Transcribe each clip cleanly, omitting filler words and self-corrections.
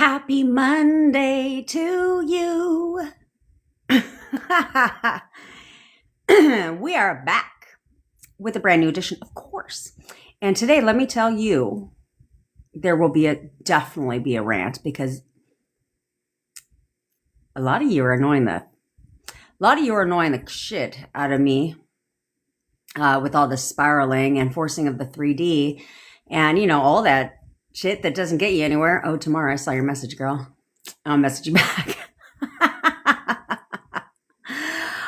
Happy Monday to you. We are back with a brand new edition, of course. And today, let me tell you, there will definitely be a rant because a lot of you are annoying the shit out of me with all the spiraling and forcing of the 3D and, all that shit that doesn't get you anywhere. Oh, tomorrow I saw your message, girl. I'll message you back.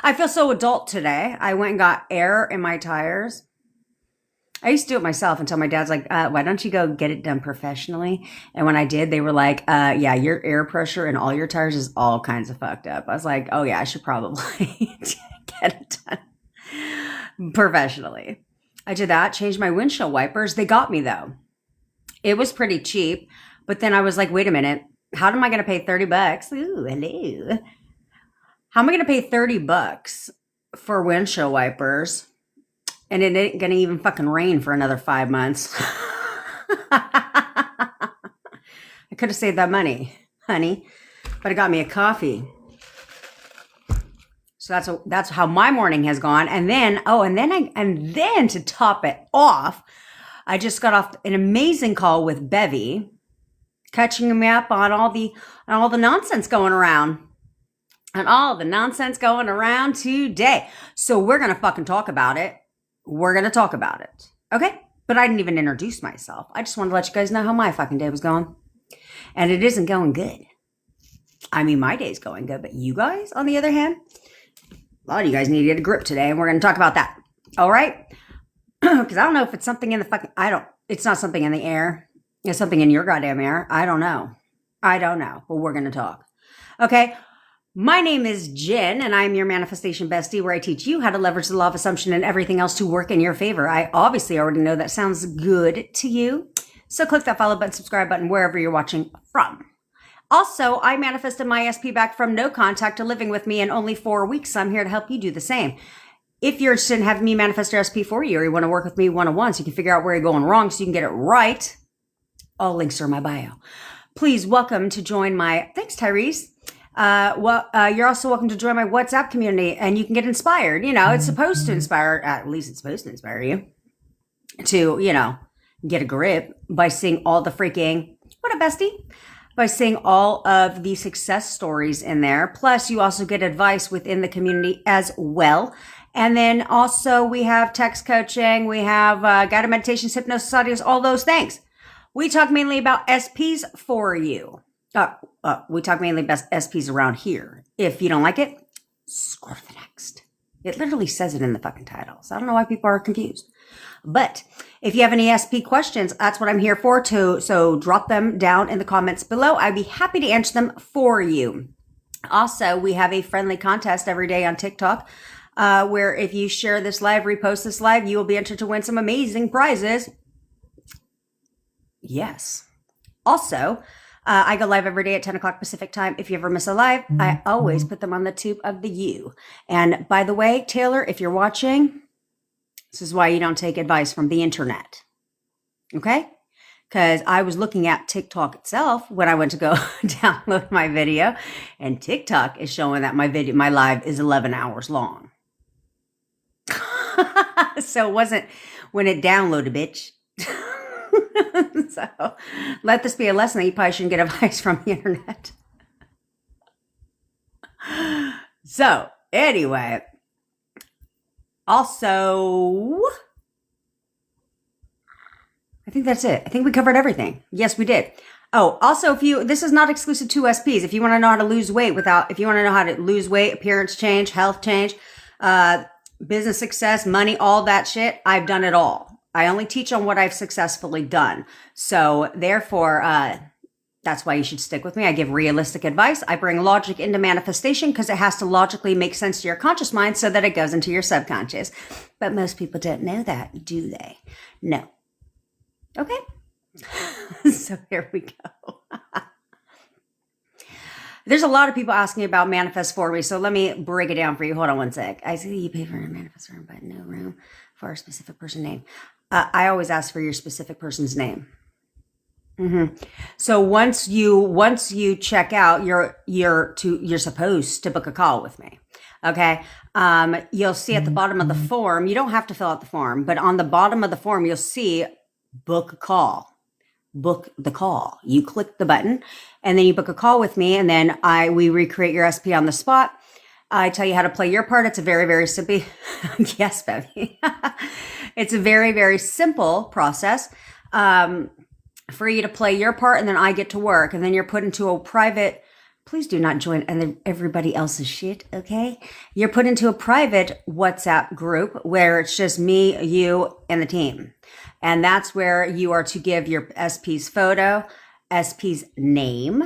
I feel so adult today. I went and got air in my tires. I used to do it myself until my dad's like, why don't you go get it done professionally? And when I did, they were like, yeah, your air pressure in all your tires is all kinds of fucked up. I was like, oh yeah, I should probably get it done professionally. I did that, changed my windshield wipers. They got me though. It was pretty cheap, but then I was like, wait a minute, how am I going to pay $30? Ooh, hello. How am I going to pay $30 for windshield wipers? And it ain't going to even fucking rain for another 5 months. I could have saved that money, honey, but it got me a coffee. So that's how my morning has gone. And then to top it off, I just got off an amazing call with Bevy, catching me up on all the nonsense going around. And all the nonsense going around today. So we're going to fucking talk about it. We're going to talk about it. Okay? But I didn't even introduce myself. I just wanted to let you guys know how my fucking day was going. And it isn't going good. I mean, my day's going good. But you guys, on the other hand, a lot of you guys need to get a grip today. And we're going to talk about that. All right? Because I don't know if it's something in the it's not something in the air. It's something in your goddamn air. I don't know. But we're going to talk. Okay? My name is Jen, and I'm your manifestation bestie, where I teach you how to leverage the law of assumption and everything else to work in your favor. I obviously already know that sounds good to you. So click that follow button, subscribe button, wherever you're watching from. Also, I manifested my SP back from no contact to living with me in only 4 weeks. So I'm here to help you do the same. If you're interested in having me manifest your SP for you, or you want to work with me one-on-one so you can figure out where you're going wrong so you can get it right, all links are in my bio. Please welcome to join thanks, Tyrese. You're also welcome to join my WhatsApp community and you can get inspired. It's supposed to inspire, at least it's supposed to inspire you to, get a grip by seeing all the freaking, what up, bestie? By seeing all of the success stories in there. Plus, you also get advice within the community as well. And then also we have text coaching, we have guided meditations, hypnosis audios, all those things. We talk mainly about SPs for you. We talk mainly about SPs around here. If you don't like it, scroll to the next. It literally says it in the fucking title. So I don't know why people are confused. But if you have any SP questions, that's what I'm here for too. So drop them down in the comments below. I'd be happy to answer them for you. Also, we have a friendly contest every day on TikTok. Where if you share this live, repost this live, you will be entered to win some amazing prizes. Yes. Also, I go live every day at 10 o'clock Pacific time. If you ever miss a live, I always put them on the tube of the U. And by the way, Taylor, if you're watching, this is why you don't take advice from the internet. Okay? Because I was looking at TikTok itself when I went to go download my video, and TikTok is showing that my live is 11 hours long. So it wasn't when it downloaded, bitch. So let this be a lesson that you probably shouldn't get advice from the internet. So anyway, also, I think that's it. I think we covered everything. Yes, we did. Oh, also, this is not exclusive to SPs. If you want to know how to lose weight appearance change, health change, business success, money, all that shit, I've done it all. I only teach on what I've successfully done. So therefore, that's why you should stick with me. I give realistic advice. I bring logic into manifestation because it has to logically make sense to your conscious mind so that it goes into your subconscious. But most people don't know that, do they? No. Okay. So here we go. There's a lot of people asking about manifest for me, so let me break it down for you. Hold on one sec. I see you pay for a manifest room, but no room for a specific person name. I always ask for your specific person's name. So once you check out, you're supposed to book a call with me. Okay. You'll see at the bottom of the form, you don't have to fill out the form, but on the bottom of the form, you'll see book a call. Book the call. You click the button and then you book a call with me, and then we recreate your SP on the spot. I tell you how to play your part. It's a very, very simple. Yes, baby. It's a very, very simple process for you to play your part, and then I get to work, and then you're put into a private. Please do not join everybody else's shit, okay? You're put into a private WhatsApp group where it's just me, you, and the team. And that's where you are to give your SP's photo, SP's name,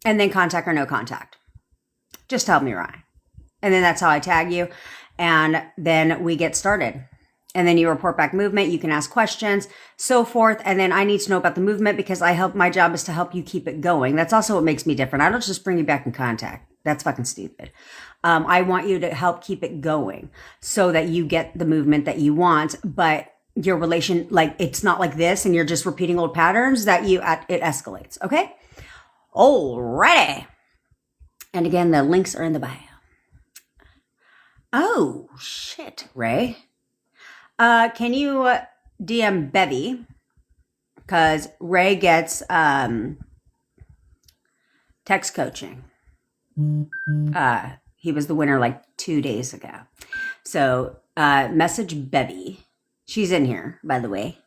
and then contact or no contact. Just help me, Ryan. And then that's how I tag you. And then we get started. And then you report back movement. You can ask questions, so forth. And then I need to know about the movement because my job is to help you keep it going. That's also what makes me different. I don't just bring you back in contact. That's fucking stupid. I want you to help keep it going so that you get the movement that you want, but your relation, like, it's not like this and you're just repeating old patterns that it escalates. Okay. Alrighty. And again, the links are in the bio. Oh shit, Ray. Can you DM Bevy? Because Ray gets text coaching. He was the winner like 2 days ago. So message Bevy. She's in here, by the way.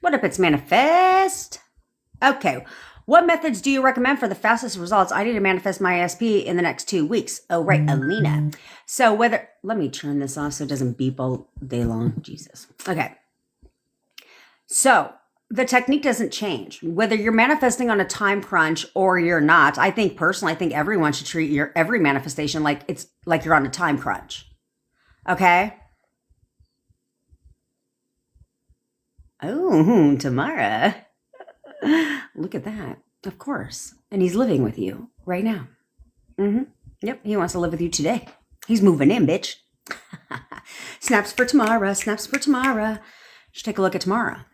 What up, it's Manifest? Okay. What methods do you recommend for the fastest results? I need to manifest my SP in the next 2 weeks. Oh, right, Alina. So let me turn this off so it doesn't beep all day long. Jesus. Okay. So the technique doesn't change. Whether you're manifesting on a time crunch or you're not, I think everyone should treat every manifestation like it's like you're on a time crunch. Okay? Oh, Tamara. Look at that. Of course. And he's living with you right now. Yep. He wants to live with you today. He's moving in, bitch. Snaps for Tamara. Snaps for Tamara. Should take a look at Tamara.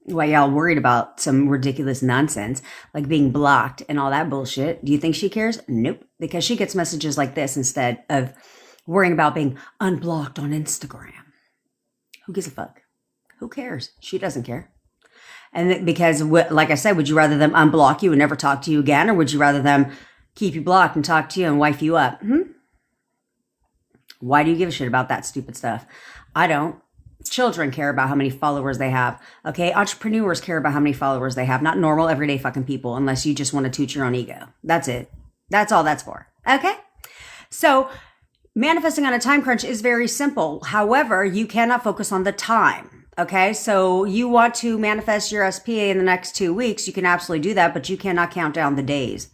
Why y'all worried about some ridiculous nonsense like being blocked and all that bullshit? Do you think she cares? Nope. Because she gets messages like this instead of worrying about being unblocked on Instagram. Who gives a fuck? Who cares? She doesn't care. And because, like I said, would you rather them unblock you and never talk to you again? Or would you rather them keep you blocked and talk to you and wife you up? Why do you give a shit about that stupid stuff? I don't. Children care about how many followers they have. Okay. Entrepreneurs care about how many followers they have. Not normal, everyday fucking people, unless you just want to toot your own ego. That's it. That's all that's for. Okay. So manifesting on a time crunch is very simple. However, you cannot focus on the time. Okay, so you want to manifest your SPA in the next 2 weeks, you can absolutely do that, but you cannot count down the days.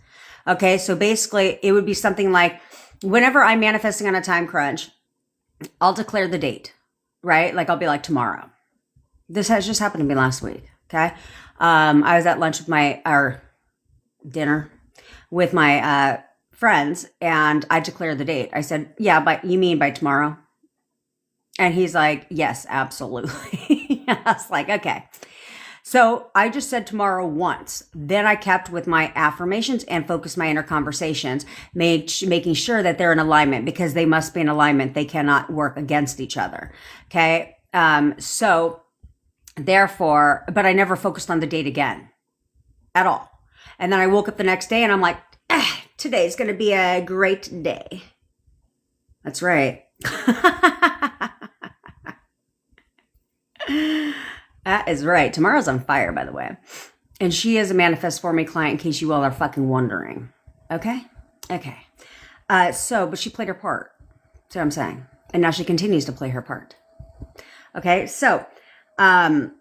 Okay, so basically it would be something like, whenever I'm manifesting on a time crunch, I'll declare the date, right? Like I'll be like tomorrow. This has just happened to me last week, okay? I was at lunch with dinner with my friends, and I declared the date. I said, yeah, but you mean by tomorrow? And he's like, yes, absolutely. I was like, okay. So I just said tomorrow once. Then I kept with my affirmations and focused my inner conversations, making sure that they're in alignment, because they must be in alignment. They cannot work against each other. Okay. So therefore, but I never focused on the date again at all. And then I woke up the next day and I'm like, today's going to be a great day. That's right. That is right. Tomorrow's on fire, by the way. And she is a Manifest For Me client, in case you all are fucking wondering. Okay? Okay. But she played her part. That's what I'm saying. And now she continues to play her part. Okay? So, I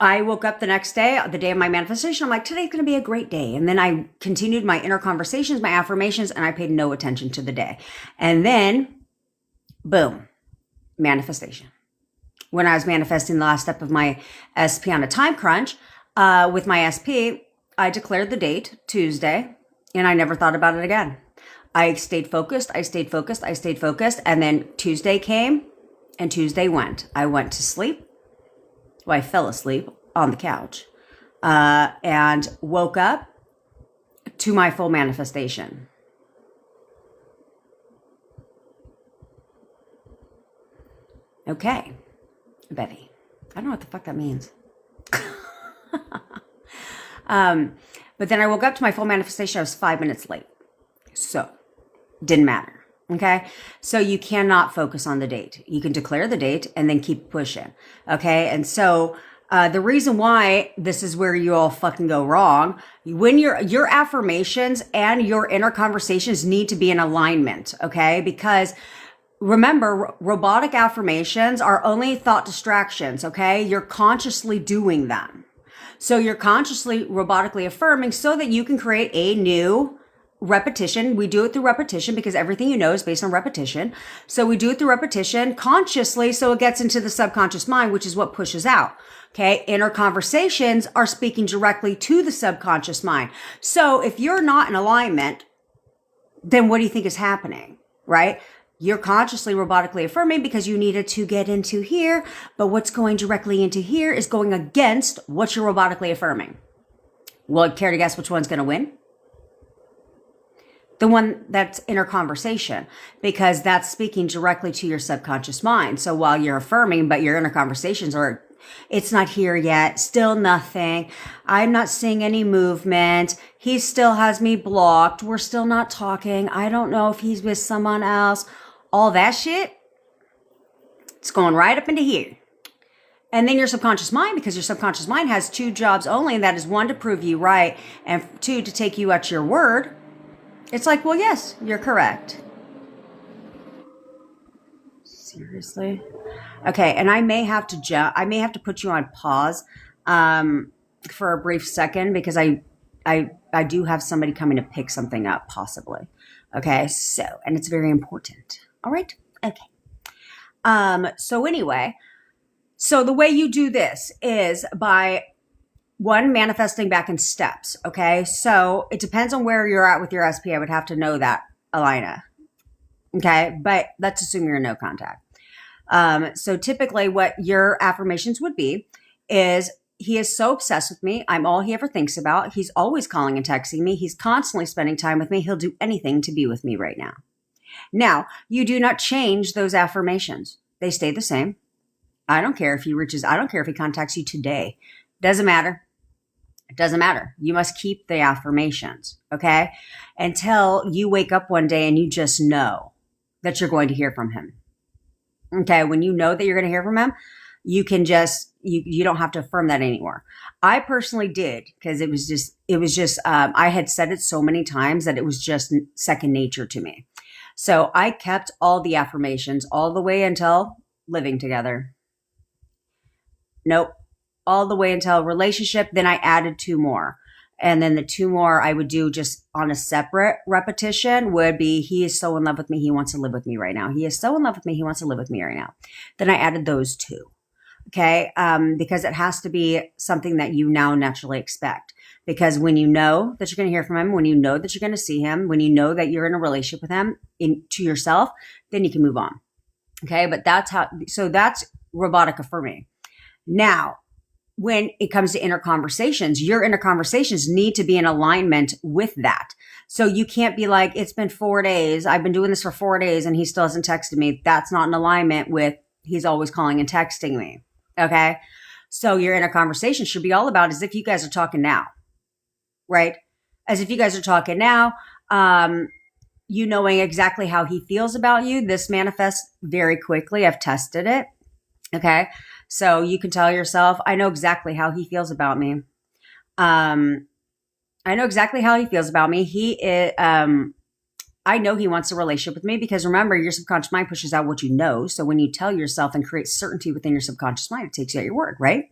woke up the next day, the day of my manifestation. I'm like, today's going to be a great day. And then I continued my inner conversations, my affirmations, and I paid no attention to the day. And then, boom, manifestation. When I was manifesting the last step of my SP on a time crunch, with my SP, I declared the date, Tuesday, and I never thought about it again. I stayed focused. And then Tuesday came and Tuesday went. I went to sleep. Well, I fell asleep on the couch and woke up to my full manifestation. Okay, Betty. I don't know what the fuck that means. But then I woke up to my full manifestation. I was 5 minutes late. So, didn't matter. Okay. So you cannot focus on the date. You can declare the date and then keep pushing. Okay. And so, the reason why this is where you all fucking go wrong, when your affirmations and your inner conversations need to be in alignment. Okay. Because remember, robotic affirmations are only thought distractions. Okay. You're consciously doing them. So you're consciously robotically affirming so that you can create a new repetition. We do it through repetition because everything you know is based on repetition. So we do it through repetition consciously. So it gets into the subconscious mind, which is what pushes out. Okay. Inner conversations are speaking directly to the subconscious mind. So if you're not in alignment, then what do you think is happening? Right? You're consciously robotically affirming because you needed to get into here, but what's going directly into here is going against what you're robotically affirming. Well, care to guess which one's going to win? The one that's inner conversation, because that's speaking directly to your subconscious mind. So while you're affirming, but your inner conversations are, it's not here yet, still nothing. I'm not seeing any movement. He still has me blocked. We're still not talking. I don't know if he's with someone else. All that shit, it's going right up into here. And then your subconscious mind, because your subconscious mind has two jobs only, and that is one, to prove you right, and two, to take you at your word. It's like, well, yes, you're correct. Seriously? Okay, and I may have to put you on pause for a brief second because I do have somebody coming to pick something up, possibly. Okay, so, and it's very important. All right? Okay. So anyway, so the way you do this is by one, manifesting back in steps. Okay. So it depends on where you're at with your SP. I would have to know that, Alina. Okay. But let's assume you're in no contact. So typically what your affirmations would be is, he is so obsessed with me. I'm all he ever thinks about. He's always calling and texting me. He's constantly spending time with me. He'll do anything to be with me right now. Now, you do not change those affirmations. They stay the same. I don't care if I don't care if he contacts you today. Doesn't matter. It doesn't matter. You must keep the affirmations, okay? Until you wake up one day and you just know that you're going to hear from him. Okay, when you know that you're going to hear from him, you can just, you don't have to affirm that anymore. I personally did, because it was just, I had said it so many times that it was just second nature to me. So I kept all the affirmations all the way until living together. Nope. All the way until relationship. Then I added 2 more. And then the 2 more I would do just on a separate repetition would be, he is so in love with me. He wants to live with me right now. He is so in love with me. He wants to live with me right now. Then I added those 2. Okay. Because it has to be something that you now naturally expect. Because when you know that you're going to hear from him, when you know that you're going to see him, when you know that you're in a relationship with him to yourself, then you can move on. Okay. But that's robotic affirming. Now, when it comes to inner conversations, your inner conversations need to be in alignment with that. So you can't be like, it's been 4 days. I've been doing this for 4 days and he still hasn't texted me. That's not in alignment with, he's always calling and texting me. Okay. So your inner conversation should be all about as if you guys are talking now, right? As if you guys are talking now, you knowing exactly how he feels about you. This manifests very quickly. I've tested it. Okay. So you can tell yourself, I know exactly how he feels about me. I know exactly how he feels about me. I know he wants a relationship with me because remember, your subconscious mind pushes out what you know. So when you tell yourself and create certainty within your subconscious mind, it takes you at your word, right?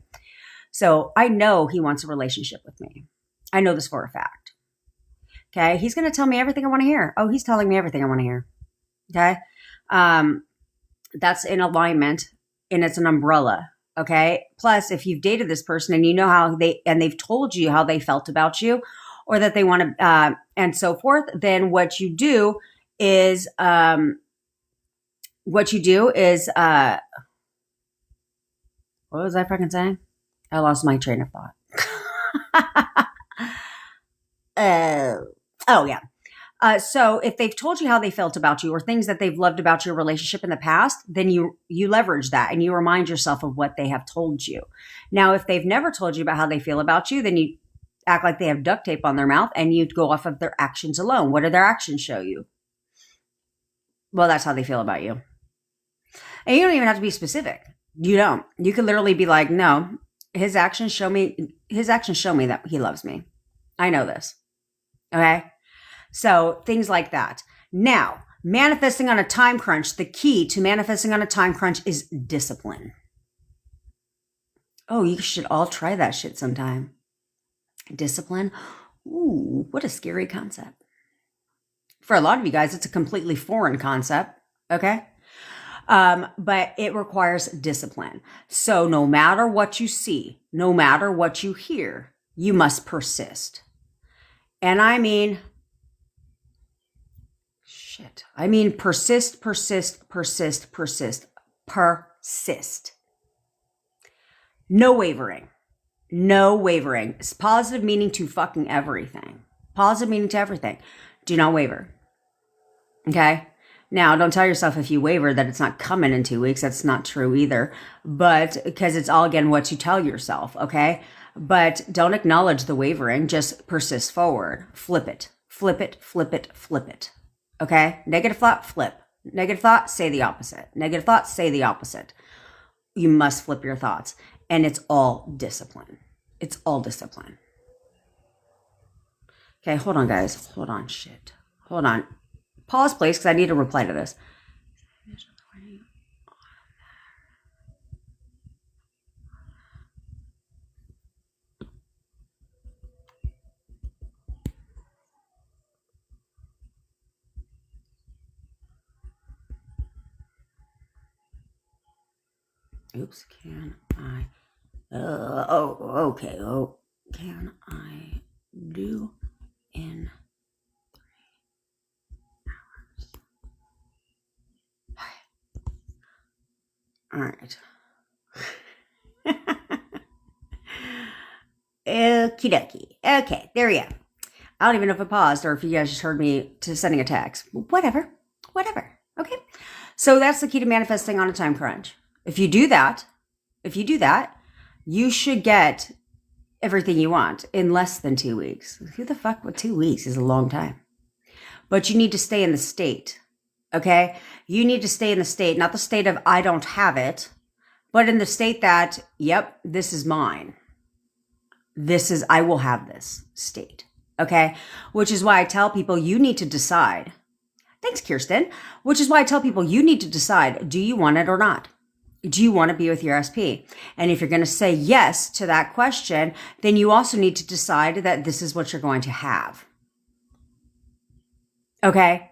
So I know he wants a relationship with me. I know this for a fact. Okay. He's going to tell me everything I want to hear. Oh, he's telling me everything I want to hear. Okay. That's in alignment. And it's an umbrella. Okay. Plus, if you've dated this person and you know how they've told you how they felt about you or that they want to, and so forth, then what you do is, what was I fucking saying? I lost my train of thought. Oh, yeah. So if they've told you how they felt about you or things that they've loved about your relationship in the past, then you leverage that and you remind yourself of what they have told you. Now, if they've never told you about how they feel about you, then you act like they have duct tape on their mouth and you go off of their actions alone. What do their actions show you? Well, that's how they feel about you. And you don't even have to be specific. You don't. You could literally be like, no, his actions show me that he loves me. I know this. Okay? So things like that. Now, manifesting on a time crunch, the key to manifesting on a time crunch is discipline. Oh, you should all try that shit sometime. Discipline. Ooh, what a scary concept. For a lot of you guys, it's a completely foreign concept. Okay? But it requires discipline. So no matter what you see, no matter what you hear, you must persist. And I mean persist. No wavering. No wavering. It's positive meaning to fucking everything. Positive meaning to everything. Do not waver. Okay? Now, don't tell yourself if you waver that it's not coming in 2 weeks. That's not true either. But because it's all, again, what you tell yourself. Okay? But don't acknowledge the wavering. Just persist forward. Flip it. Flip it. Flip it. Flip it. Okay? Negative thought, flip. Negative thought, say the opposite. Negative thought, say the opposite. You must flip your thoughts. And it's all discipline. It's all discipline. Okay, hold on, guys. Hold on, shit. Hold on. Pause, please, because I need to reply to this. Oops, can I? Okay. Oh, can I do in 3 hours? All right. Okie dokie. Okay, there we go. I don't even know if I paused or if you guys just heard me to sending a text. Whatever. Okay. So that's the key to manifesting on a time crunch. If you do that, you should get everything you want in less than 2 weeks. Who the fuck? Well, 2 weeks is a long time. But you need to stay in the state. Okay? You need to stay in the state, not the state of I don't have it, but in the state that, yep, this is mine. I will have this state. Okay? Which is why I tell people you need to decide. Thanks, Kirsten. Which is why I tell people you need to decide, do you want it or not? Do you want to be with your SP? And if you're going to say yes to that question, then you also need to decide that this is what you're going to have. Okay?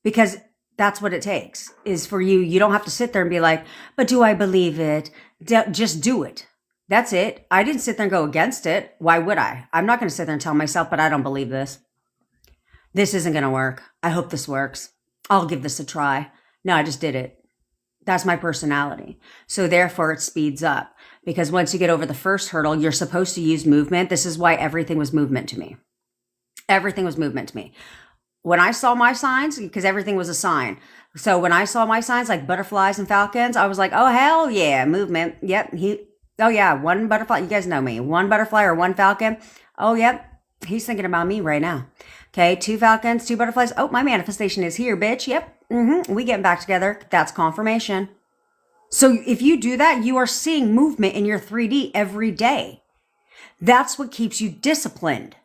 Because that's what it takes, is for you. You don't have to sit there and be like, but do I believe it? Just do it. That's it. I didn't sit there and go against it. Why would I? I'm not going to sit there and tell myself, but I don't believe this. This isn't going to work. I hope this works. I'll give this a try. No, I just did it. That's my personality. So therefore it speeds up, because once you get over the first hurdle, you're supposed to use movement. This is why everything was movement to me. Everything was movement to me. When I saw my signs, because everything was a sign. So when I saw my signs like butterflies and falcons, I was like, oh, hell yeah, movement. Yep. One butterfly. You guys know me. One butterfly or one falcon. Oh, yep. He's thinking about me right now. Okay. 2 falcons, 2 butterflies. Oh, my manifestation is here, bitch. Yep. We getting back together. That's confirmation. So if you do that, you are seeing movement in your 3D every day. That's what keeps you disciplined.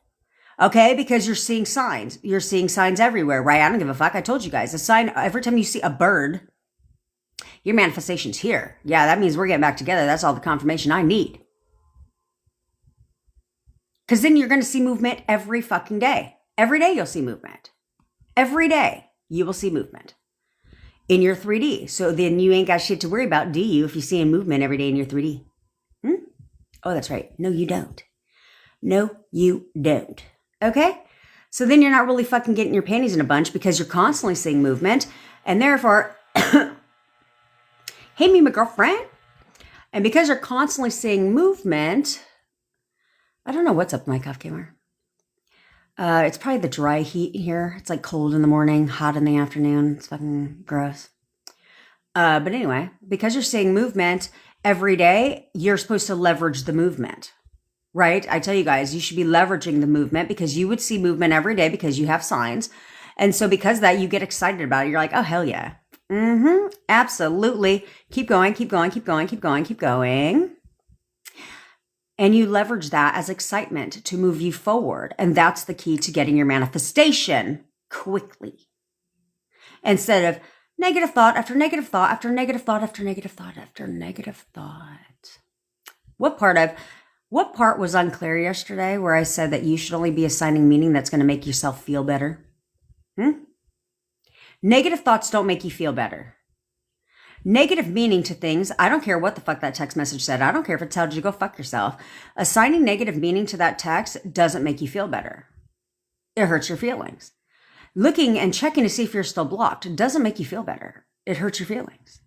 Okay? Because you're seeing signs. You're seeing signs everywhere, right? I don't give a fuck. I told you guys. A sign, every time you see a bird, your manifestation's here. Yeah, that means we're getting back together. That's all the confirmation I need. Because then you're going to see movement every fucking day. Every day you'll see movement. Every day you will see movement in your 3D. So then you ain't got shit to worry about, do you, if you're seeing movement every day in your 3D? Oh, that's right. No, you don't. No, you don't. Okay? So then you're not really fucking getting your panties in a bunch because you're constantly seeing movement. And therefore, hey, me, my girlfriend. And because you're constantly seeing movement, I don't know what's up with my cuff camera. It's probably the dry heat here. It's like cold in the morning, hot in the afternoon. It's fucking gross. But anyway, because you're seeing movement every day, you're supposed to leverage the movement, right? I tell you guys, you should be leveraging the movement because you would see movement every day because you have signs. And so because of that, you get excited about it. You're like, oh, hell yeah. Absolutely. Keep going, keep going, keep going, keep going, keep going. And you leverage that as excitement to move you forward. And that's the key to getting your manifestation quickly. Instead of negative thought after negative thought after negative thought after negative thought after negative thought. What part was unclear yesterday where I said that you should only be assigning meaning that's going to make yourself feel better? Negative thoughts don't make you feel better. Negative meaning to things, I don't care what the fuck that text message said. I don't care if it tells you to go fuck yourself. Assigning negative meaning to that text doesn't make you feel better. It hurts your feelings. Looking and checking to see if you're still blocked doesn't make you feel better. It hurts your feelings.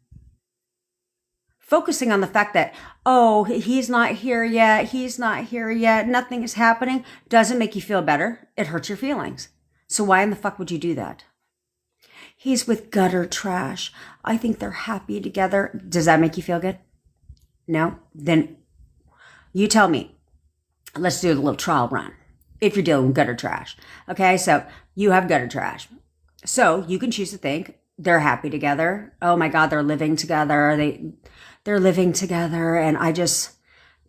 Focusing on the fact that, oh, he's not here yet, nothing is happening, doesn't make you feel better. It hurts your feelings. So why in the fuck would you do that? He's with gutter trash. I think they're happy together. Does that make you feel good? No? Then you tell me. Let's do a little trial run. If you're dealing with gutter trash. Okay, so you have gutter trash. So you can choose to think they're happy together. Oh my God, they're living together. They're living together and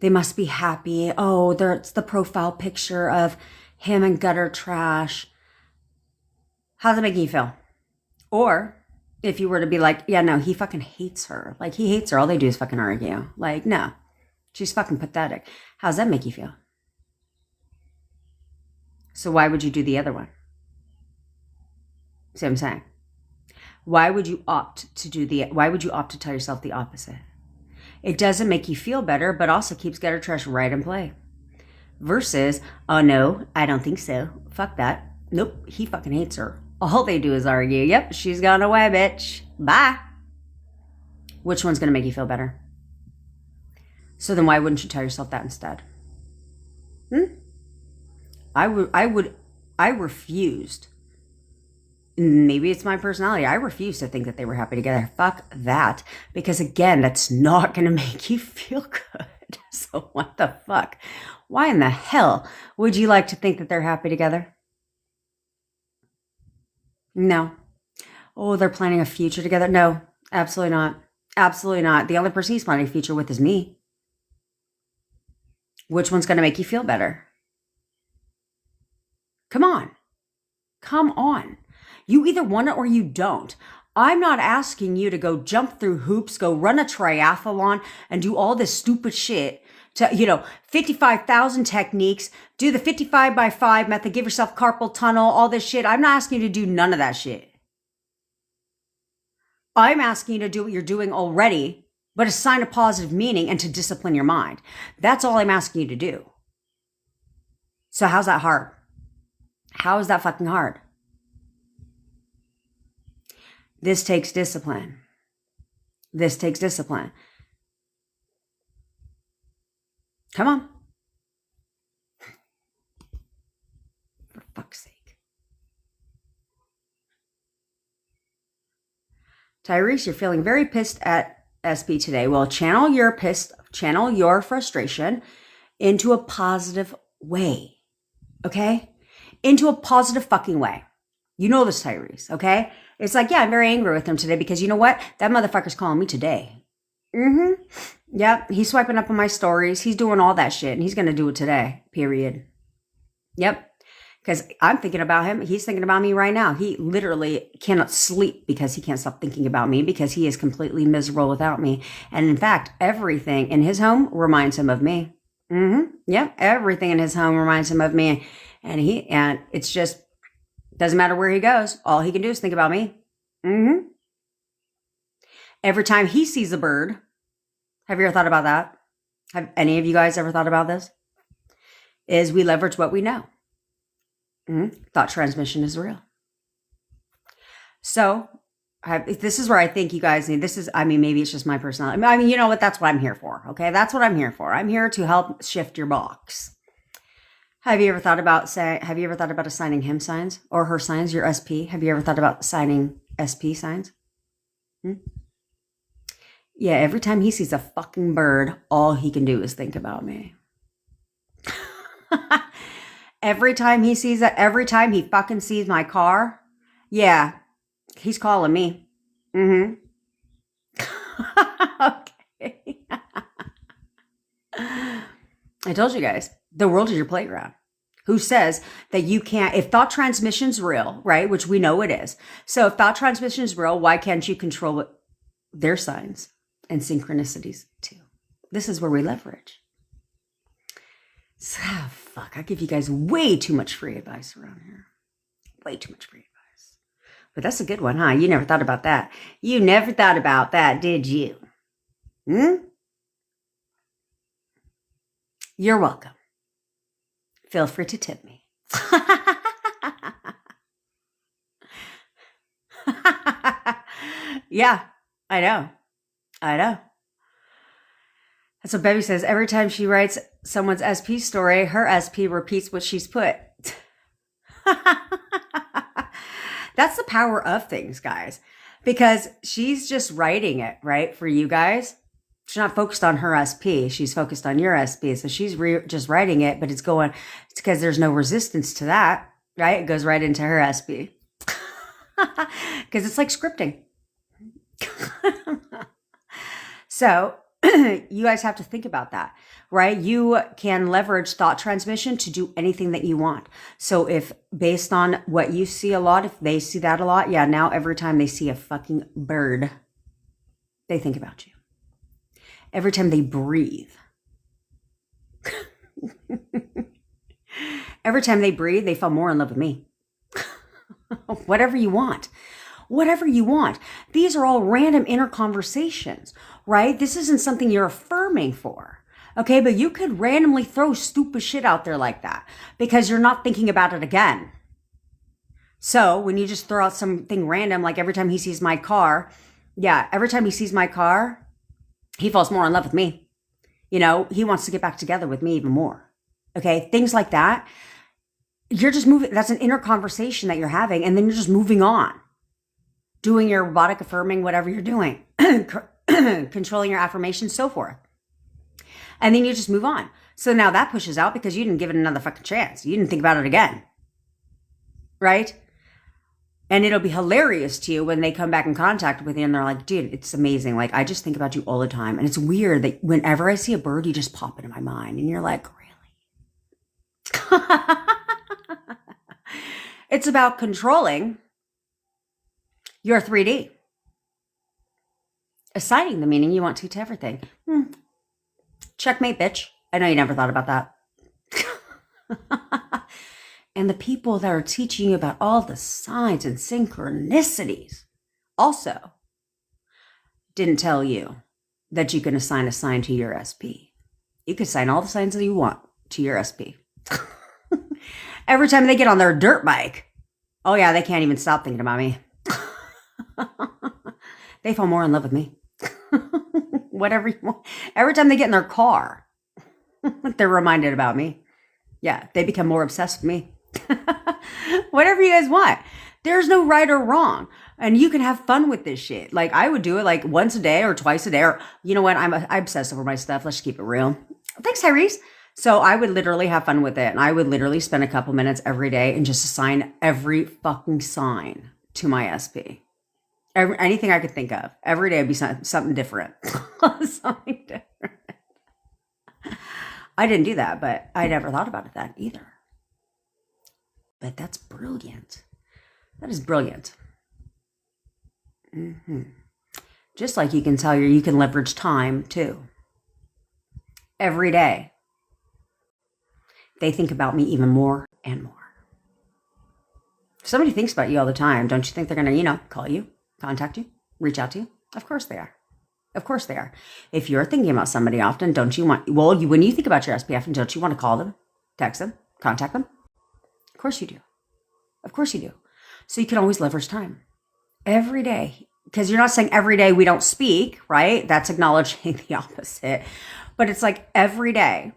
they must be happy. Oh, it's the profile picture of him and gutter trash. How's it making you feel? Or if you were to be like, yeah, no, he fucking hates her. Like, he hates her. All they do is fucking argue. Like, no, she's fucking pathetic. How's that make you feel? So why would you do the other one? See what I'm saying? Why would you opt to tell yourself the opposite? It doesn't make you feel better, but also keeps gutter trash right in play. Versus, oh no, I don't think so. Fuck that. Nope, he fucking hates her. All they do is argue. Yep, she's gone away, bitch. Bye. Which one's going to make you feel better? So then why wouldn't you tell yourself that instead? I refused. Maybe it's my personality. I refused to think that they were happy together. Fuck that. Because again, that's not going to make you feel good. So what the fuck? Why in the hell would you like to think that they're happy together? No. Oh, they're planning a future together? No, absolutely not. Absolutely not. The only person he's planning a future with is me. Which one's going to make you feel better? Come on. Come on. You either want it or you don't. I'm not asking you to go jump through hoops, go run a triathlon and do all this stupid shit to, 55,000 techniques, do the 55x5 method, give yourself carpal tunnel, all this shit. I'm not asking you to do none of that shit. I'm asking you to do what you're doing already, but assign a positive meaning and to discipline your mind. That's all I'm asking you to do. So how's that hard? How is that fucking hard? This takes discipline. This takes discipline. Come on. For fuck's sake. Tyrese, you're feeling very pissed at SP today. Well, channel your frustration into a positive way. Okay? Into a positive fucking way. You know this, Tyrese, okay? It's like, yeah, I'm very angry with him today because you know what? That motherfucker's calling me today. Yep, he's swiping up on my stories. He's doing all that shit, and he's going to do it today, period. Yep, because I'm thinking about him. He's thinking about me right now. He literally cannot sleep because he can't stop thinking about me because he is completely miserable without me. And in fact, everything in his home reminds him of me. Yep, everything in his home reminds him of me. And it's just, doesn't matter where he goes. All he can do is think about me. Every time he sees a bird, have you ever thought about that? Have any of you guys ever thought about this? Is we leverage what we know. Thought transmission is real. So This is where I think you guys need, maybe it's just my personality. I mean, you know what? That's what I'm here for. Okay. That's what I'm here for. I'm here to help shift your box. Have you ever thought about assigning him signs or her signs, your SP? Have you ever thought about assigning SP signs? Yeah. Every time he sees a fucking bird, all he can do is think about me. Every time he fucking sees my car, yeah, he's calling me. Mm-hmm. Okay. I told you guys, the world is your playground. Who says that you can't, if thought transmission's real, right? Which we know it is. So if thought transmission is real, why can't you control their signs and synchronicities too? This is where we leverage. So, fuck, I give you guys way too much free advice around here. Way too much free advice. But that's a good one, huh? You never thought about that. You never thought about that, did you? You're welcome. Feel free to tip me. Yeah, I know. That's what Bevy says. Every time she writes someone's SP story, her SP repeats what she's put. That's the power of things, guys. Because she's just writing it, right, for you guys. She's not focused on her SP. She's focused on your SP. So she's just writing it, but it's because there's no resistance to that, right? It goes right into her SP. Because it's like scripting. So you guys have to think about that, right? You can leverage thought transmission to do anything that you want. So if based on what you see a lot, if they see that a lot, yeah, now every time they see a fucking bird, they think about you. Every time they breathe. Every time they breathe, they fall more in love with me. Whatever you want. Whatever you want. These are all random inner conversations, right? This isn't something you're affirming for. Okay, but you could randomly throw stupid shit out there like that because you're not thinking about it again. So when you just throw out something random, like every time he sees my car, he falls more in love with me. You know, he wants to get back together with me even more. Okay, things like that. You're just moving. That's an inner conversation that you're having. And then you're just moving on. Doing your robotic affirming, whatever you're doing. Controlling your affirmations, so forth. And then you just move on. So now that pushes out because you didn't give it another fucking chance. You didn't think about it again. Right? And it'll be hilarious to you when they come back in contact with you and they're like, dude, it's amazing. Like, I just think about you all the time. And it's weird that whenever I see a bird, you just pop into my mind. And you're like, really? It's about controlling your 3D. Assigning the meaning you want to everything. Checkmate, bitch. I know you never thought about that. And the people that are teaching you about all the signs and synchronicities also didn't tell you that you can assign a sign to your SP. You can assign all the signs that you want to your SP. Every time they get on their dirt bike, oh yeah, they can't even stop thinking about me. They fall more in love with me. Whatever you want. Every time they get in their car, they're reminded about me. Yeah, they become more obsessed with me. Whatever you guys want. There's no right or wrong. And you can have fun with this shit. Like, I would do it like once a day or twice a day. Or, you know what? I obsess over my stuff. Let's just keep it real. Thanks, Tyrese. So I would literally have fun with it. And I would literally spend a couple minutes every day and just assign every fucking sign to my SP. Anything I could think of. Every day would be something different. Something different. I didn't do that, but I never thought about it that either. But that's brilliant. That is brilliant. Just like you can tell you can leverage time too. Every day. They think about me even more and more. If somebody thinks about you all the time, don't you think they're going to, call you, contact you, reach out to you? Of course they are. Of course they are. If you're thinking about somebody often, don't you want, when you think about your SPF, don't you want to call them, text them, contact them? Of course you do. Of course you do. So you can always leverage time. Every day, because you're not saying every day we don't speak, right? That's acknowledging the opposite. But it's like every day.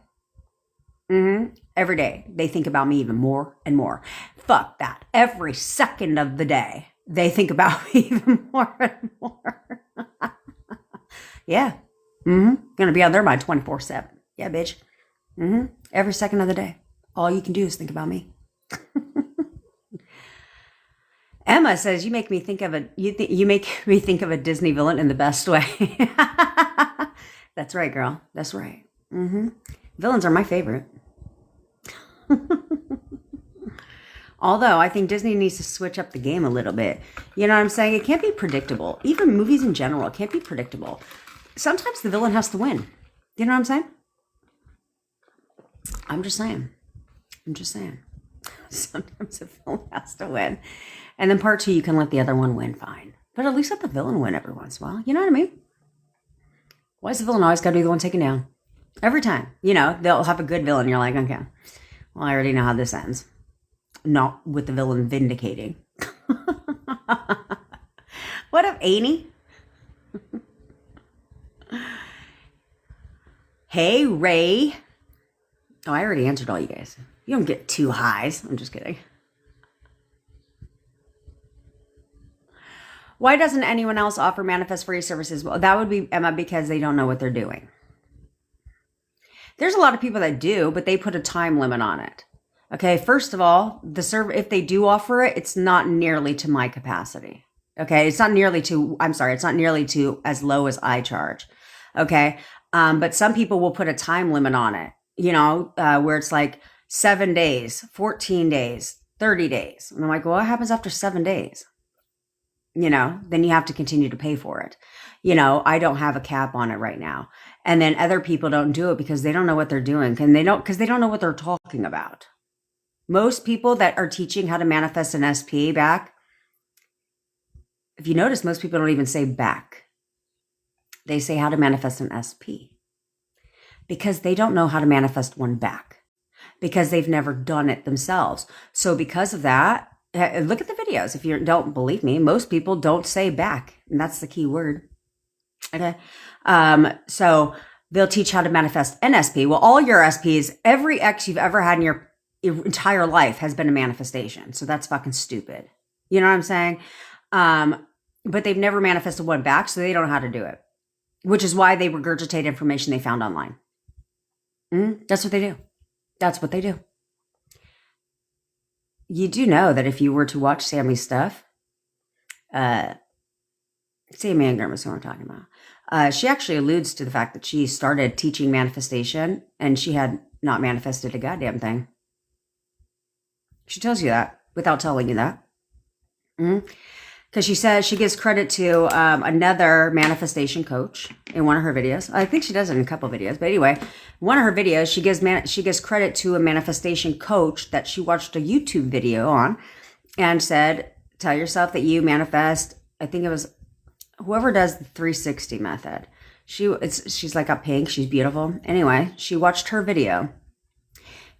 Every day they think about me even more and more. Fuck that. Every second of the day they think about me even more and more. Yeah. Gonna be on their mind 24/7. Yeah, bitch. Every second of the day. All you can do is think about me. Emma says you make me think of a Disney villain in the best way. That's right, girl. That's right. Villains are my favorite. Although I think Disney needs to switch up the game a little bit. You know what I'm saying? It can't be predictable. Even movies in general, it can't be predictable. Sometimes the villain has to win. You know what I'm saying? I'm just saying. Sometimes the villain has to win. And then part 2, you can let the other one win, fine. But at least let the villain win every once in a while. You know what I mean? Why is the villain always got to be the one taken down? Every time. You know, they'll have a good villain. You're like, okay, well, I already know how this ends. Not with the villain vindicating. What up, Amy? Hey, Ray. Oh, I already answered all you guys. You don't get 2 highs. I'm just kidding. Why doesn't anyone else offer manifest free services? Well, that would be, Emma, because they don't know what they're doing. There's a lot of people that do, but they put a time limit on it. Okay, first of all, if they do offer it, it's not nearly to my capacity. Okay, it's not nearly to as low as I charge. Okay, but some people will put a time limit on it, you know, where it's like 7 days, 14 days, 30 days. And I'm like, well, what happens after 7 days? You know, then you have to continue to pay for it. You know, I don't have a cap on it right now. And then other people don't do it because they don't know what they're doing. Because they don't know what they're talking about. Most people that are teaching how to manifest an SP back, if you notice, most people don't even say back. They say how to manifest an SP. Because they don't know how to manifest one back. Because they've never done it themselves. So because of that, look at the videos. If you don't believe me, most people don't say back. And that's the key word. Okay. So they'll teach how to manifest an SP. Well, all your SPs, every X you've ever had in your entire life has been a manifestation. So that's fucking stupid. You know what I'm saying? But they've never manifested one back, so they don't know how to do it. Which is why they regurgitate information they found online. That's what they do. That's what they do. You do know that if you were to watch Sammy's stuff, Sammy Ingram is who I'm talking about. She actually alludes to the fact that she started teaching manifestation and she had not manifested a goddamn thing. She tells you that without telling you that. Because she says she gives credit to another manifestation coach in one of her videos. I think she does it in a couple of videos. But anyway, one of her videos, she gives credit to a manifestation coach that she watched a YouTube video on and said, tell yourself that you manifest. I think it was whoever does the 360 method. She's like a pink. She's beautiful. Anyway, she watched her video.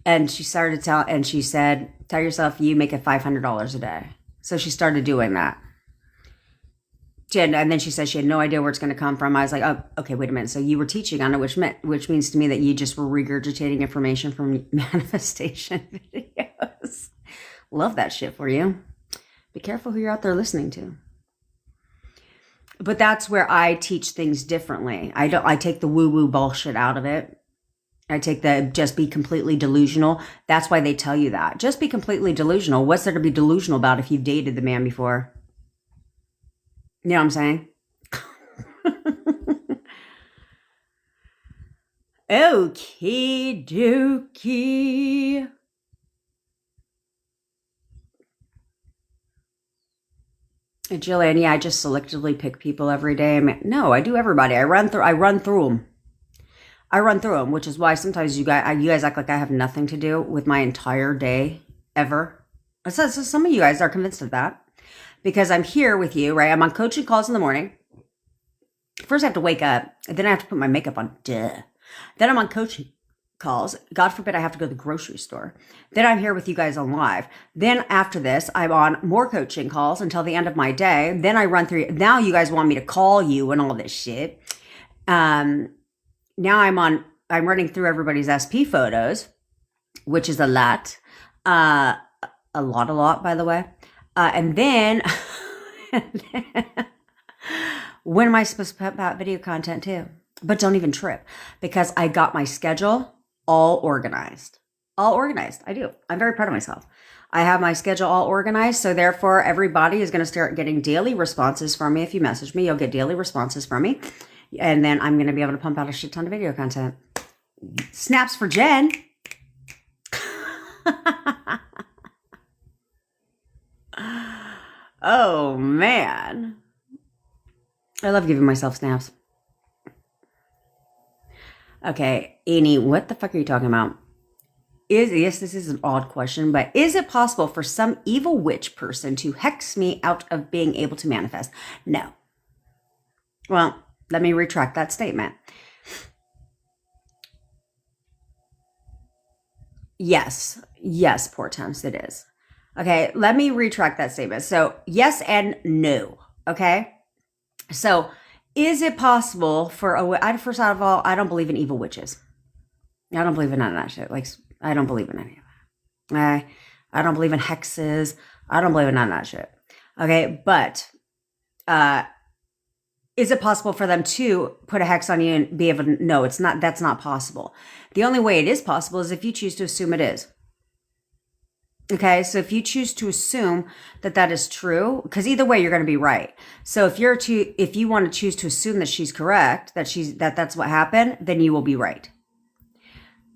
And she said, tell yourself you make it $500 a day. So she started doing that. And then she said she had no idea where it's going to come from. I was like, oh, okay, wait a minute. So you were teaching on it, which means to me that you just were regurgitating information from manifestation videos. Love that shit for you. Be careful who you're out there listening to. But that's where I teach things differently. I take the woo-woo bullshit out of it. I take the just be completely delusional. That's why they tell you that. Just be completely delusional. What's there to be delusional about if you've dated the man before? You know what I'm saying? Okie dokie. Jillian, yeah, I just selectively pick people every day. No, I do everybody. I run through them. Which is why sometimes you guys act like I have nothing to do with my entire day ever. So some of you guys are convinced of that because I'm here with you, right? I'm on coaching calls in the morning. First I have to wake up and then I have to put my makeup on. Duh. Then I'm on coaching calls. God forbid I have to go to the grocery store. Then I'm here with you guys on live. Then after this, I'm on more coaching calls until the end of my day. Then I run through. Now you guys want me to call you and all this shit. Now I'm running through everybody's SP photos, which is a lot. A lot, by the way. And then, when am I supposed to put out video content too? But don't even trip, because I got my schedule all organized. I do. I'm very proud of myself. I have my schedule all organized. So therefore, everybody is going to start getting daily responses from me. If you message me, you'll get daily responses from me. And then I'm going to be able to pump out a shit ton of video content. Snaps for Jen. Oh, man. I love giving myself snaps. Okay, Annie, what the fuck are you talking about? Yes, this is an odd question, but is it possible for some evil witch person to hex me out of being able to manifest? No. Well, let me retract that statement. Yes, Portents, it is. Okay, let me retract that statement. So, yes and no. Okay, so is it possible for first of all, I don't believe in evil witches. I don't believe in none of that shit. Like, I don't believe in any of that. I don't believe in hexes. I don't believe in none of that shit. Okay, but is it possible for them to put a hex on you and be able to? No, it's not. That's not possible. The only way it is possible is if you choose to assume it is. Okay, so if you choose to assume that that is true, because either way you're going to be right. So if you want to choose to assume that she's correct, that's what happened, then you will be right.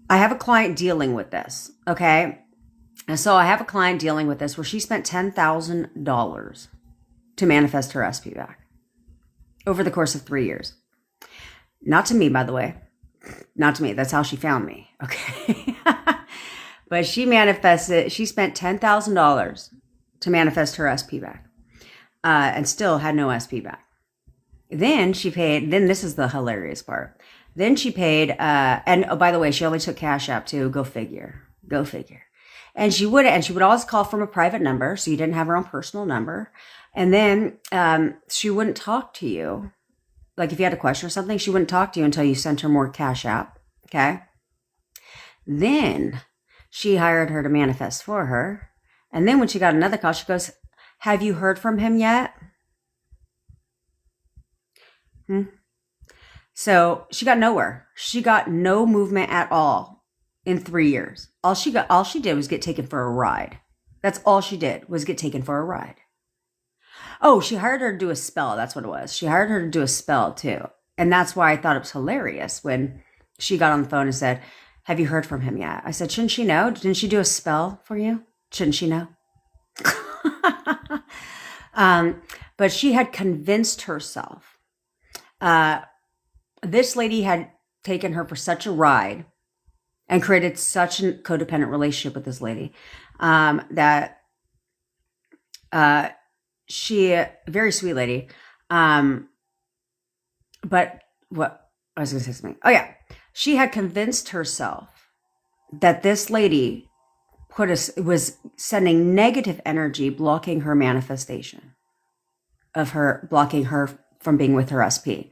I have a client dealing with this. Okay, and so I have a client dealing with this where she spent $10,000 to manifest her SP back over the course of 3 years. Not to me, by the way. Not to me. That's how she found me. Okay. But she spent $10,000 to manifest her SP back, and still had no SP back. Then this is the hilarious part. Then she paid, and oh, by the way, she only took Cash App too. Go figure. And she would always call from a private number, so you didn't have her own personal number. And then she wouldn't talk to you. Like if you had a question or something, she wouldn't talk to you until you sent her more Cash App. Okay. Then she hired her to manifest for her. And then when she got another call, she goes, "Have you heard from him yet?" So she got nowhere. She got no movement at all in 3 years. All she did was get taken for a ride. That's all she did, was get taken for a ride. Oh, she hired her to do a spell. That's what it was. She hired her to do a spell too. And that's why I thought it was hilarious when she got on the phone and said, "Have you heard from him yet?" I said, "Shouldn't she know? Didn't she do a spell for you? Shouldn't she know?" But she had convinced herself. This lady had taken her for such a ride and created such a codependent relationship with this lady that she, very sweet lady. But what I was going to say something. Oh yeah. She had convinced herself that this lady was sending negative energy, blocking her manifestation blocking her from being with her SP.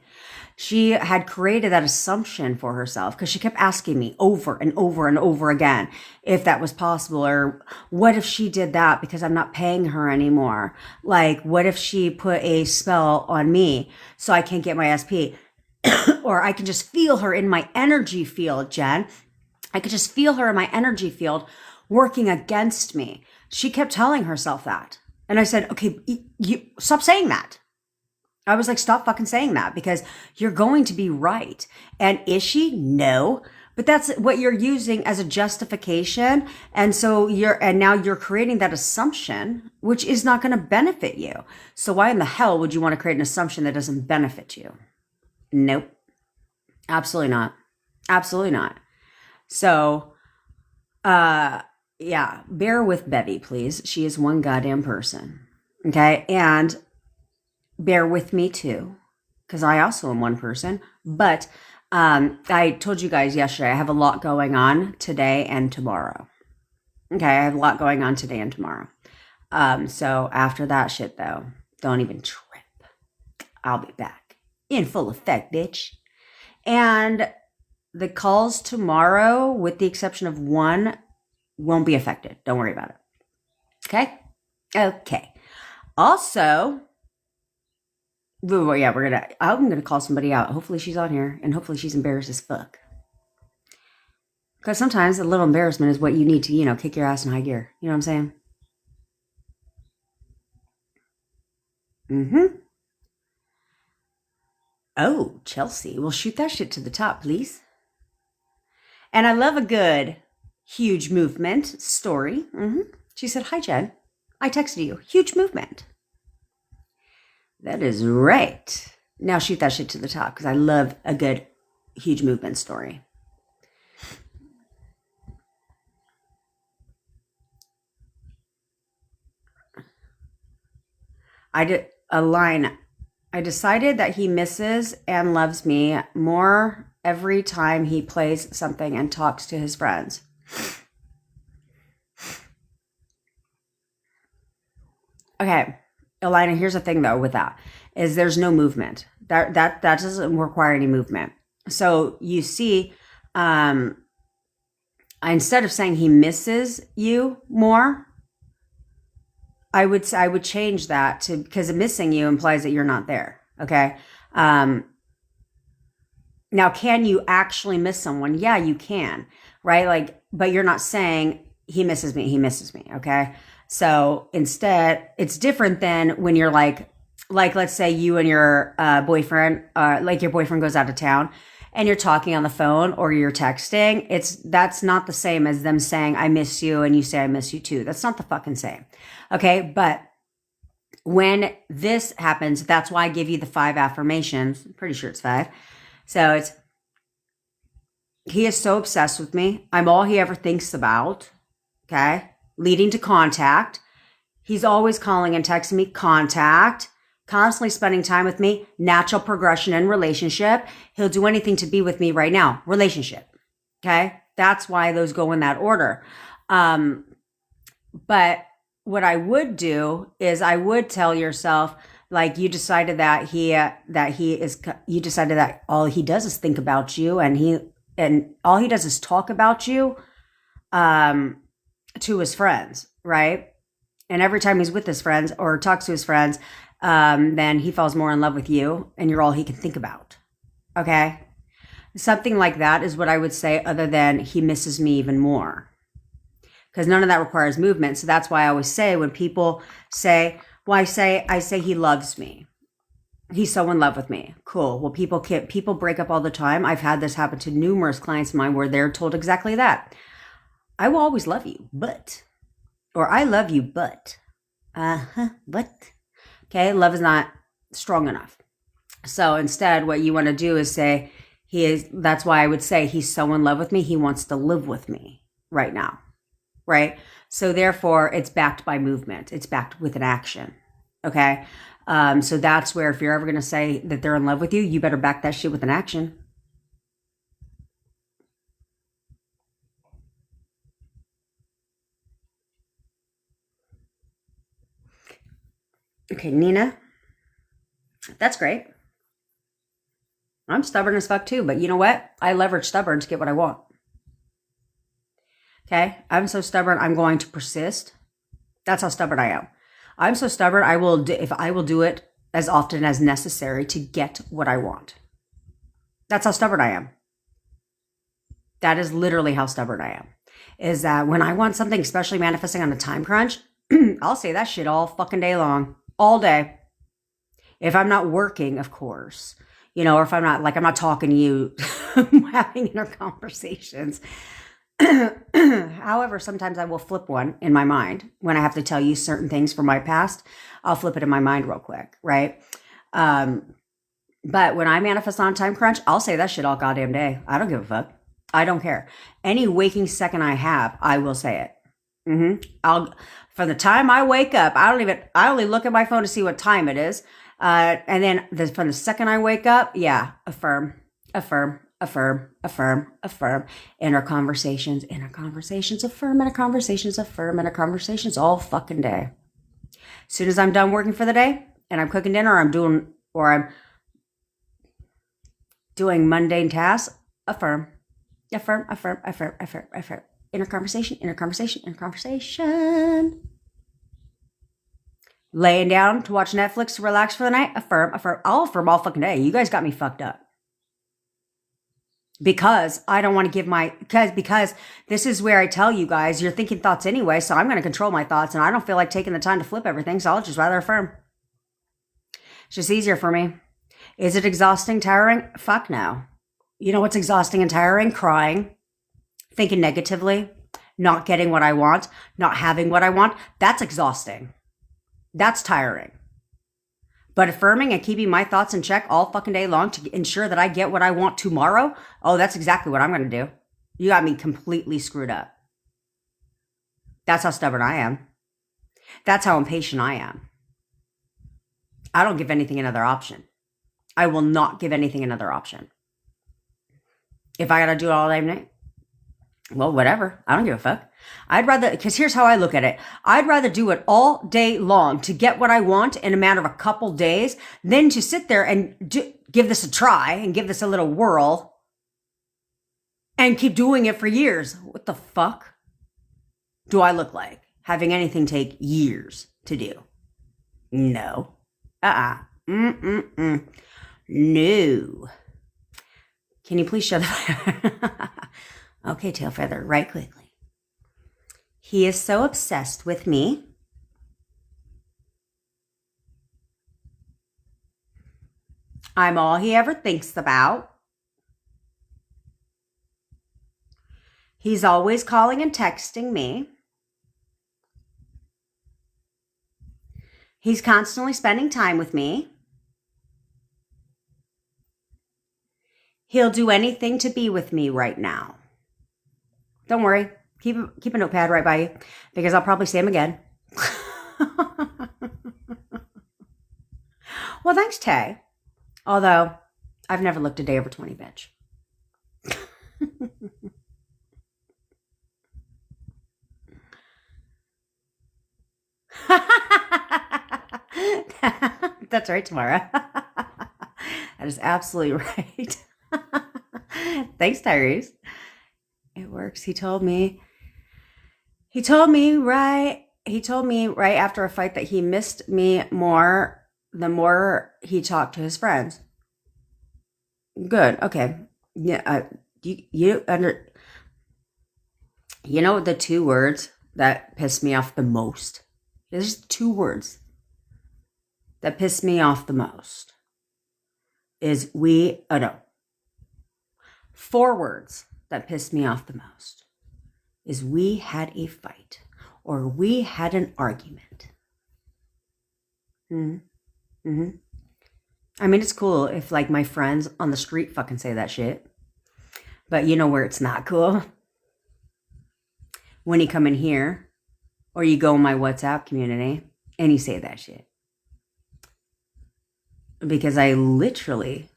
She had created that assumption for herself because she kept asking me over and over and over again if that was possible, or what if she did that because I'm not paying her anymore? Like, what if she put a spell on me so I can't get my SP? Or I can just feel her in my energy field, Jen. I could just feel her in my energy field working against me. She kept telling herself that. And I said, okay, you stop saying that. I was like, stop fucking saying that, because you're going to be right. And is she? No. But that's what you're using as a justification. And so now you're creating that assumption, which is not going to benefit you. So why in the hell would you want to create an assumption that doesn't benefit you? Nope. Absolutely not. Absolutely not. So, yeah, bear with Bevy, please. She is one goddamn person. Okay. And bear with me too, because I also am one person. But I told you guys yesterday, I have a lot going on today and tomorrow. Okay, I have a lot going on today and tomorrow. So after that shit though, don't even trip. I'll be back in full effect, bitch. And the calls tomorrow, with the exception of one, won't be affected. Don't worry about it. Okay? Okay. Also, yeah, I'm gonna call somebody out. Hopefully she's on here, and hopefully she's embarrassed as fuck. Because sometimes a little embarrassment is what you need to, kick your ass in high gear. You know what I'm saying? Mm-hmm. Oh, Chelsea. Well, shoot that shit to the top, please. And I love a good, huge movement story. Mm-hmm. She said, "Hi, Jen. I texted you. Huge movement." That is right. Now shoot that shit to the top because I love a good, huge movement story. I did a line. I decided that he misses and loves me more every time he plays something and talks to his friends. Okay, Elena, here's the thing though with that is there's no movement. That doesn't require any movement. So you see, instead of saying he misses you more, I would change that to, because missing you implies that you're not there. Okay. Now, can you actually miss someone? Yeah, you can, right? Like, but you're not saying he misses me. He misses me. Okay. So instead, it's different than when you're like let's say you and your boyfriend, like your boyfriend goes out of town and you're talking on the phone or you're texting. That's not the same as them saying I miss you and you say I miss you too. That's not the fucking same. Okay, but when this happens, that's why I give you the 5 affirmations. I'm pretty sure it's 5. So it's, he is so obsessed with me. I'm all he ever thinks about. Okay, leading to contact. He's always calling and texting me, contact. Constantly spending time with me, natural progression in relationship. He'll do anything to be with me right now, relationship. Okay, that's why those go in that order. But what I would do is I would tell yourself, like, you decided that you decided that all he does is think about you, and all he does is talk about you to his friends, right? And every time he's with his friends or talks to his friends, then he falls more in love with you and you're all he can think about. Okay? Something like that is what I would say, other than he misses me even more. Because none of that requires movement. So that's why I always say when people say, well, I say he loves me. He's so in love with me. Cool. Well, people break up all the time. I've had this happen to numerous clients of mine where they're told exactly that. I will always love you, but, or I love you, but, but. Okay, love is not strong enough. So instead, what you want to do is say, that's why I would say he's so in love with me, he wants to live with me right now, right? So therefore, it's backed by movement. It's backed with an action, okay? So that's where if you're ever going to say that they're in love with you, you better back that shit with an action. Okay, Nina, that's great. I'm stubborn as fuck too, but you know what? I leverage stubborn to get what I want. Okay, I'm so stubborn, I'm going to persist. That's how stubborn I am. I'm so stubborn, I will do it as often as necessary to get what I want. That's how stubborn I am. That is literally how stubborn I am. Is that when I want something, especially manifesting on a time crunch, I'll say that shit all fucking day long. All day. If I'm not working, of course, or if I'm not talking to you, having inner conversations. However, sometimes I will flip one in my mind when I have to tell you certain things from my past. I'll flip it in my mind real quick, right? But when I manifest on time crunch, I'll say that shit all goddamn day. I don't give a fuck. I don't care. Any waking second I have, I will say it. From the time I wake up, I only look at my phone to see what time it is. And then from the second I wake up, yeah, affirm. affirm, affirm, affirm. Inner conversations, affirm, inner conversations, affirm, inner conversations all fucking day. As soon as I'm done working for the day and I'm cooking dinner, I'm doing mundane tasks, affirm, affirm, affirm, affirm, affirm, affirm. Inner conversation, inner conversation, inner conversation. Laying down to watch Netflix to relax for the night, affirm, affirm. I'll affirm all fucking day. You guys got me fucked up. Because I don't want to give because this is where I tell you guys, you're thinking thoughts anyway, so I'm going to control my thoughts, and I don't feel like taking the time to flip everything, so I'll just rather affirm. It's just easier for me. Is it exhausting, tiring? Fuck no. You know what's exhausting and tiring? Crying, thinking negatively, not getting what I want, not having what I want. That's exhausting. That's tiring. But affirming and keeping my thoughts in check all fucking day long to ensure that I get what I want tomorrow, oh, that's exactly what I'm going to do. You got me completely screwed up. That's how stubborn I am. That's how impatient I am. I don't give anything another option. I will not give anything another option. If I got to do it all day and night, well, whatever. I don't give a fuck. I'd rather, because here's how I look at it. I'd rather do it all day long to get what I want in a matter of a couple days than to sit there and give this a try and give this a little whirl and keep doing it for years. What the fuck do I look like? Having anything take years to do? No. No. Can you please shut the fire? Okay, tail feather, right quickly. He is so obsessed with me. I'm all he ever thinks about. He's always calling and texting me. He's constantly spending time with me. He'll do anything to be with me right now. Don't worry. Keep a notepad right by you because I'll probably say him again. Well, thanks, Tay. Although, I've never looked a day over 20, bitch. That's right, Tamara. That is absolutely right. Thanks, Tyrese. It works. He told me right after a fight that he missed me more the more he talked to his friends. Good. Okay. Yeah. You know the two words that piss me off the most? There's two words that piss me off the most. Four words that pissed me off the most is we had a fight or we had an argument. Mm-hmm. I mean, it's cool if like my friends on the street fucking say that shit. But you know where it's not cool? When you come in here or you go in my WhatsApp community and you say that shit. Because I literally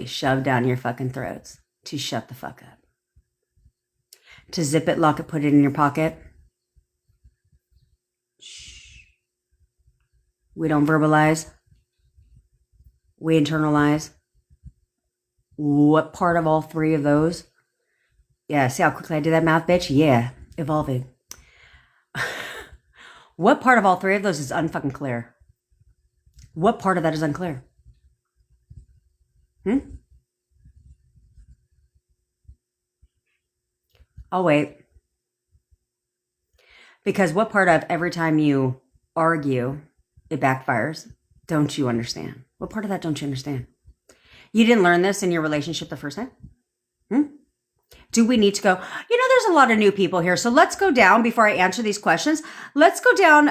shove down your fucking throats to shut the fuck up. To zip it, lock it, put it in your pocket. Shh. We don't verbalize. We internalize. What part of all three of those? Yeah, see how quickly I did that mouth, bitch? Yeah, evolving. What part of all three of those is unfucking clear? What part of that is unclear? I'll wait. Because what part of every time you argue, it backfires? Don't you understand? What part of that don't you understand? You didn't learn this in your relationship the first time? Do we need to go, there's a lot of new people here. So let's go down before I answer these questions. Let's go down,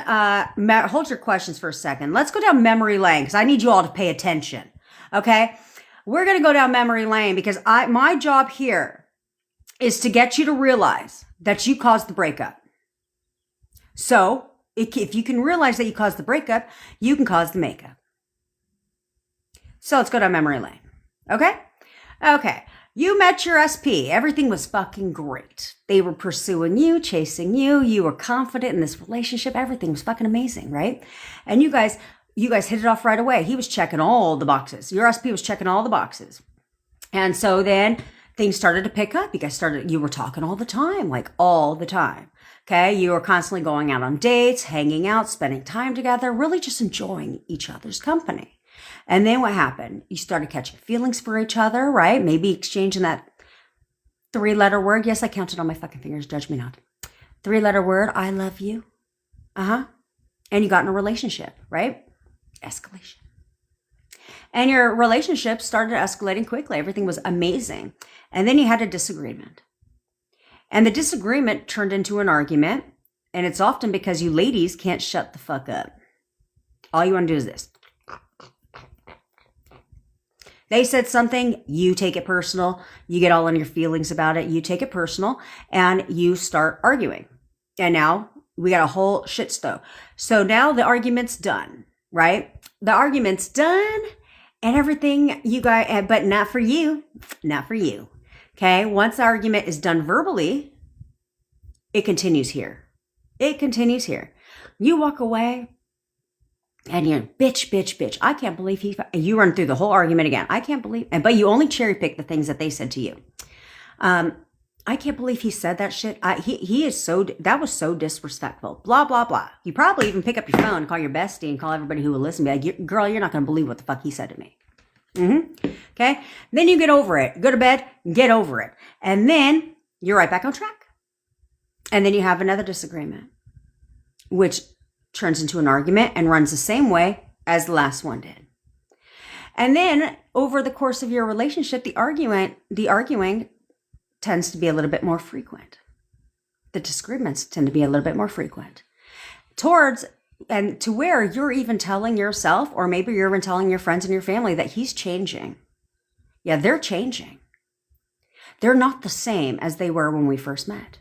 hold your questions for a second. Let's go down memory lane because I need you all to pay attention. Okay? We're going to go down memory lane because my job here is to get you to realize that you caused the breakup. So if you can realize that you caused the breakup, you can cause the makeup. So let's go down memory lane. Okay? Okay. You met your SP. Everything was fucking great. They were pursuing you, chasing you. You were confident in this relationship. Everything was fucking amazing, right? And you guys hit it off right away. He was checking all the boxes. Your SP was checking all the boxes. And so then things started to pick up. You were talking all the time, like all the time. Okay. You were constantly going out on dates, hanging out, spending time together, really just enjoying each other's company. And then what happened? You started catching feelings for each other, right? Maybe exchanging that 3-letter word. Yes, I counted on my fucking fingers. Judge me not. 3-letter word. I love you. And you got in a relationship, right? Escalation. And your relationship started escalating quickly. Everything was amazing. And then you had a disagreement. And the disagreement turned into an argument. And it's often because you ladies can't shut the fuck up. All you want to do is this. They said something, you take it personal. You get all in your feelings about it. You take it personal and you start arguing. And now we got a whole shit stove. So now the argument's done, right? The argument's done and everything you guys, but not for you. Not for you. Okay. Once the argument is done verbally, it continues here. It continues here. You walk away. And you're bitch. I can't believe you run through the whole argument again. I can't believe, but you only cherry pick the things that they said to you. I can't believe he said that shit. That was so disrespectful. Blah, blah, blah. You probably even pick up your phone and call your bestie and call everybody who will listen. Be like, girl, you're not going to believe what the fuck he said to me. Okay. Then you get over it. Go to bed, get over it. And then you're right back on track. And then you have another disagreement, which turns into an argument and runs the same way as the last one did. And then over the course of your relationship, the arguing tends to be a little bit more frequent. The disagreements tend to be a little bit more frequent and to where you're even telling yourself, or maybe you're even telling your friends and your family that he's changing. Yeah, they're changing. They're not the same as they were when we first met.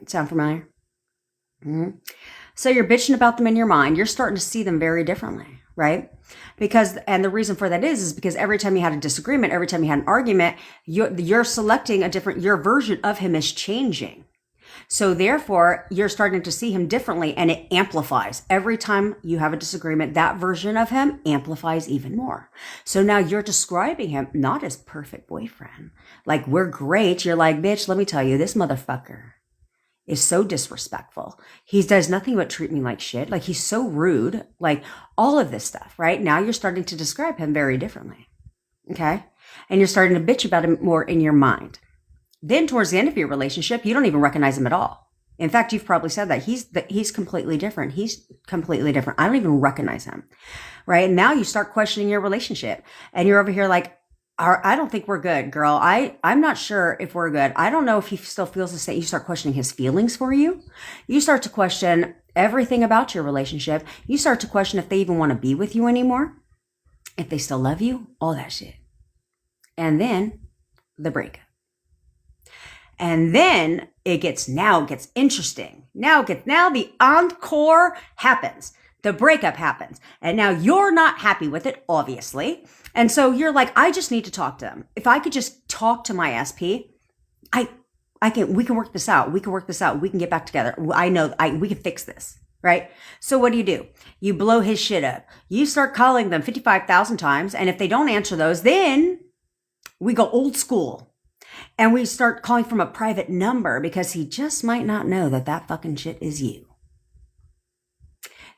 Sound familiar? So you're bitching about them in your mind. You're starting to see them very differently, right? And the reason for that is because every time you had a disagreement, every time you had an argument, you're selecting your version of him is changing. So therefore, you're starting to see him differently and it amplifies. Every time you have a disagreement, that version of him amplifies even more. So now you're describing him not as perfect boyfriend. Like, we're great. You're like, bitch, let me tell you, this motherfucker is so disrespectful. He does nothing but treat me like shit. Like, he's so rude. Like, all of this stuff, right? Now you're starting to describe him very differently. Okay? And you're starting to bitch about him more in your mind. Then towards the end of your relationship, you don't even recognize him at all. In fact, you've probably said that he's completely different. He's completely different. I don't even recognize him. Right? And now you start questioning your relationship and you're over here like, I don't think we're good, girl. I'm not sure if we're good. I don't know if he still feels the same. You start questioning his feelings for you. You start to question everything about your relationship. You start to question if they even want to be with you anymore, if they still love you, all that shit. And then the breakup. And then it gets interesting. Now the encore happens. The breakup happens. And now you're not happy with it, obviously. And so you're like, I just need to talk to him. If I could just talk to my SP, we can work this out. We can get back together. We can fix this. Right? So what do? You blow his shit up. You start calling them 55,000 times. And if they don't answer those, then we go old school. And we start calling from a private number because he just might not know that fucking shit is you.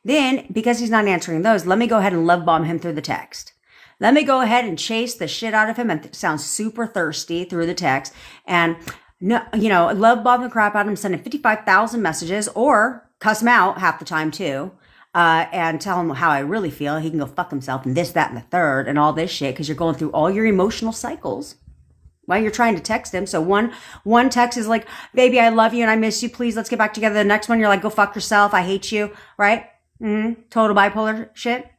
Then, because he's not answering those, let me go ahead and love bomb him through the text. Let me go ahead and chase the shit out of him and sound super thirsty through the text. And, love bomb the crap out of him, send him 55,000 messages or cuss him out half the time too. And tell him how I really feel. He can go fuck himself and this, that, and the third and all this shit because you're going through all your emotional cycles while you're trying to text him. So one text is like, baby, I love you and I miss you. Please, let's get back together. The next one, you're like, go fuck yourself. I hate you. Right? Total bipolar shit.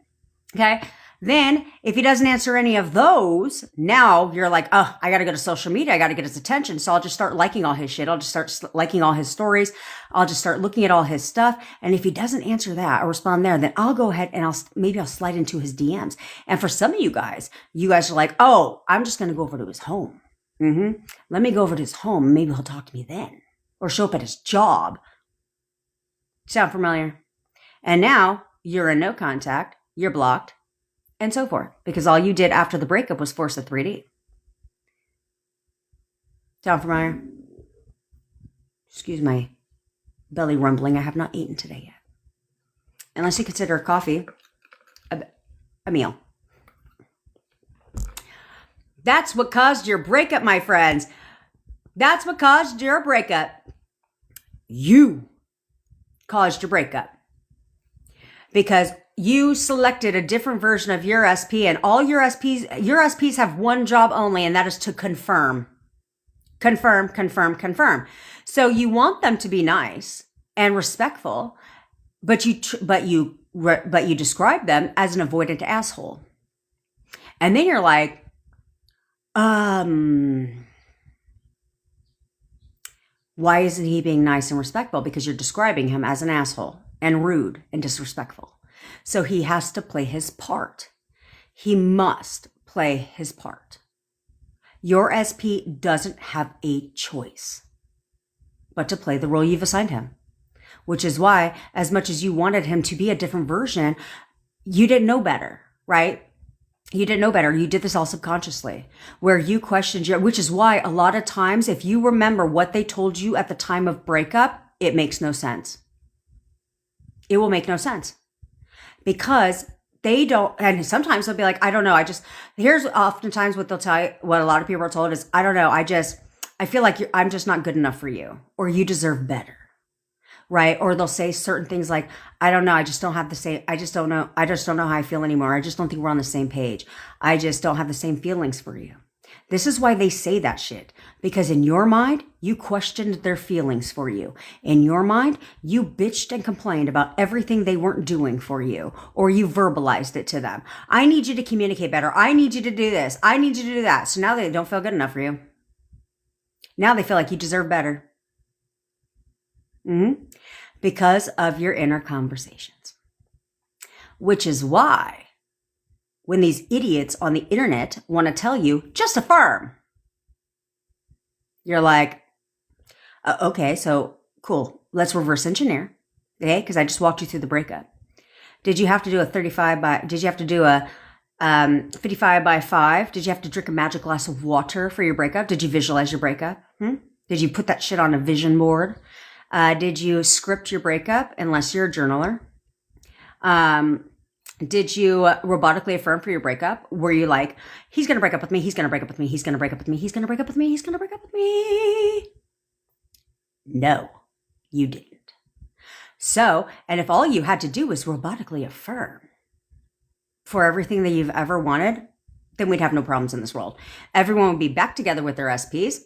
Okay. Then if he doesn't answer any of those, now you're like, oh, I got to go to social media. I got to get his attention. So I'll just start liking all his shit. I'll just start liking all his stories. I'll just start looking at all his stuff. And if he doesn't answer that or respond there, then I'll go ahead and I'll slide into his DMs. And for some of you guys are like, oh, I'm just going to go over to his home. Let me go over to his home. Maybe he'll talk to me then, or show up at his job. Sound familiar? And now you're in no contact. You're blocked. And so forth, because all you did after the breakup was force a 3D. Sound familiar? Excuse my belly rumbling. I have not eaten today yet. Unless you consider coffee a meal. That's what caused your breakup, my friends. That's what caused your breakup. You caused your breakup. Because you selected a different version of your SP, and all your SPs have one job only, and that is to confirm. Confirm, confirm, confirm. So you want them to be nice and respectful, but you describe them as an avoidant asshole. And then you're like, why isn't he being nice and respectful? Because you're describing him as an asshole and rude and disrespectful. So he has to play his part. He must play his part. Your SP doesn't have a choice but to play the role you've assigned him, which is why, as much as you wanted him to be a different version, you didn't know better, right? You didn't know better. You did this all subconsciously, where you questioned which is why a lot of times, if you remember what they told you at the time of breakup, it makes no sense. It will make no sense. Because they don't, and sometimes they'll be like, I don't know. Here's oftentimes what they'll tell you, what a lot of people are told is, I don't know. I feel like I'm just not good enough for you, or you deserve better. Right. Or they'll say certain things like, I don't know. I just don't know. I just don't know how I feel anymore. I just don't think we're on the same page. I just don't have the same feelings for you. This is why they say that shit, because in your mind, you questioned their feelings for you. In your mind, you bitched and complained about everything they weren't doing for you, or you verbalized it to them. I need you to communicate better. I need you to do this. I need you to do that. So now they don't feel good enough for you. Now they feel like you deserve better. Because of your inner conversations. Which is why when these idiots on the internet want to tell you, just affirm. You're like, okay, so cool. Let's reverse engineer. Okay, because I just walked you through the breakup. Did you have to do a 55 by 5? Did you have to drink a magic glass of water for your breakup? Did you visualize your breakup? Did you put that shit on a vision board? Did you script your breakup, unless you're a journaler? Did you robotically affirm for your breakup? Were you like, he's going to break up with me, he's going to break up with me, he's going to break up with me, he's going to break up with me, he's going to break up with me? No, you didn't. So, and if all you had to do was robotically affirm for everything that you've ever wanted, then we'd have no problems in this world. Everyone would be back together with their SPs,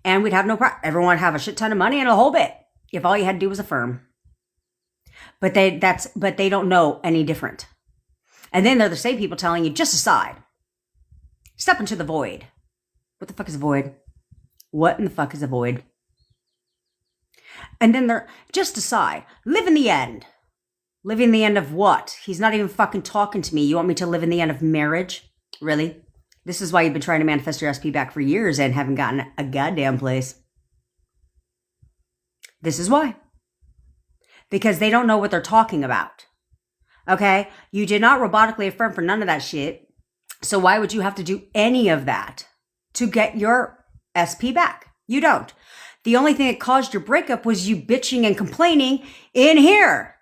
and we'd have no problem. Everyone would have a shit ton of money and a whole bit if all you had to do was affirm. But they don't know any different. And then they're the same people telling you, just decide. Step into the void. What the fuck is a void? What in the fuck is a void? And then they're, just decide. Live in the end. Live in the end of what? He's not even fucking talking to me. You want me to live in the end of marriage? Really? This is why you've been trying to manifest your SP back for years and haven't gotten a goddamn place. This is why. Because they don't know what they're talking about. Okay? You did not robotically affirm for none of that shit. So why would you have to do any of that to get your SP back? You don't. The only thing that caused your breakup was you bitching and complaining in here.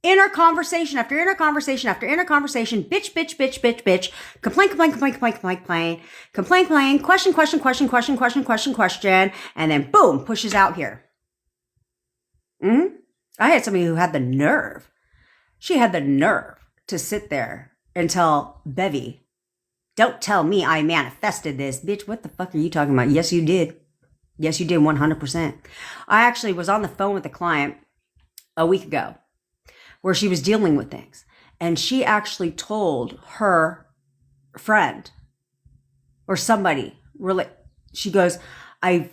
Inner conversation after inner conversation after inner conversation. Bitch, bitch, bitch, bitch, bitch. Complain, complain, complain, complain, complain, complain. Complain, complain. Question, question, question, question, question, question, question. And then boom, pushes out here. I had somebody who had the nerve. She had the nerve to sit there and tell Bevy, don't tell me I manifested this. Bitch, what the fuck are you talking about? Yes, you did. Yes, you did 100%. I actually was on the phone with a client a week ago where she was dealing with things. And she actually told her friend or somebody, really, she goes, she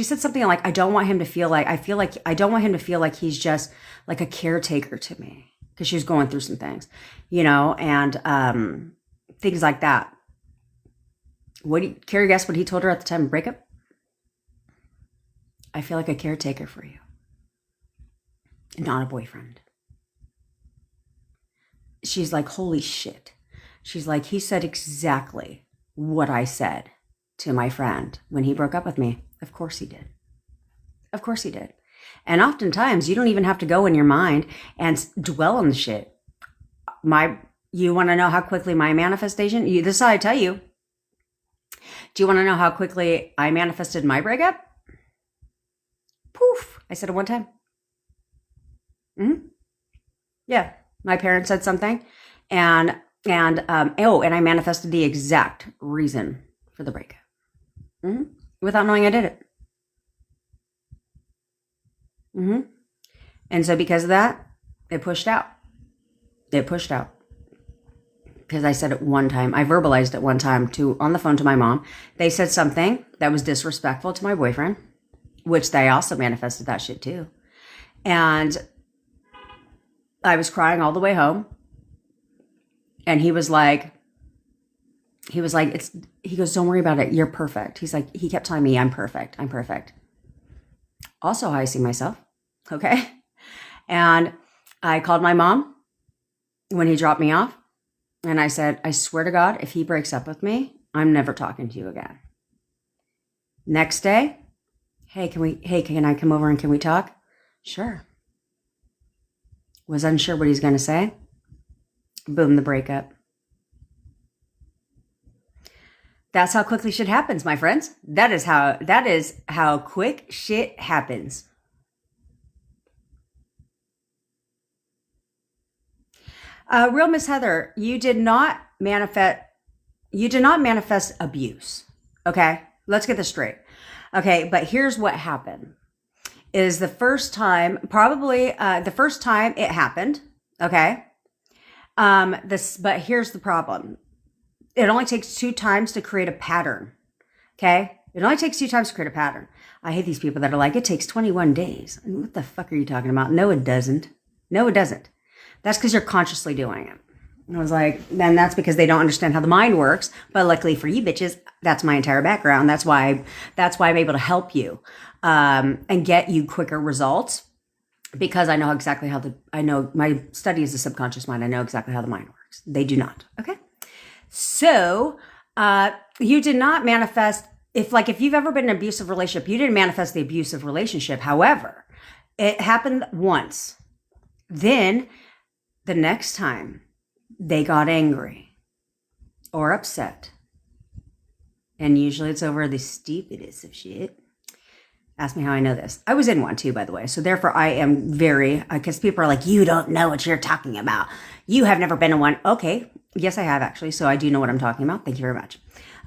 said something like, I don't want him to feel like, I don't want him to feel like he's just like a caretaker to me. Because she was going through some things, and things like that. Carrie, guess what he told her at the time of breakup? I feel like a caretaker for you, not a boyfriend. She's like, holy shit. She's like, he said exactly what I said to my friend when he broke up with me. Of course he did. Of course he did. And oftentimes you don't even have to go in your mind and dwell on the shit. You want to know how quickly my manifestation, this is how I tell you. Do you want to know how quickly I manifested my breakup? Poof. I said it one time. Yeah. My parents said something and I manifested the exact reason for the breakup. Without knowing I did it. And so because of that, it pushed out. Because I said it one time. I verbalized it one time on the phone to my mom. They said something that was disrespectful to my boyfriend, which they also manifested that shit too. And I was crying all the way home. And he goes, don't worry about it. You're perfect. He kept telling me I'm perfect. I'm perfect. Also how I see myself. Okay. And I called my mom when he dropped me off. And I said, I swear to God, if he breaks up with me, I'm never talking to you again. Next day, can I come over and can we talk? Sure. Was unsure what he's going to say. Boom, the breakup. That's how quickly shit happens, my friends. That is how quick shit happens. Real Miss Heather, you did not manifest abuse. Okay, let's get this straight. Okay, but here's what happened. Is the first time it happened. Okay. But here's the problem. It only takes 2 times to create a pattern. Okay. It only takes 2 times to create a pattern. I hate these people that are like, it takes 21 days. What the fuck are you talking about? No, it doesn't. That's because you're consciously doing it. And I was like, then that's because they don't understand how the mind works. But luckily for you bitches, that's my entire background. That's why I'm able to help you, and get you quicker results, because I know exactly I know my study is the subconscious mind. I know exactly how the mind works. They do not. Okay. So, you did not manifest, if you've ever been in an abusive relationship, you didn't manifest the abusive relationship. However, it happened once. Then the next time they got angry or upset, and usually it's over the stupidest of shit. Ask me how I know this. I was in one too, by the way. So therefore I am because people are like, you don't know what you're talking about. You have never been in one. Okay. Yes, I have actually. So I do know what I'm talking about. Thank you very much.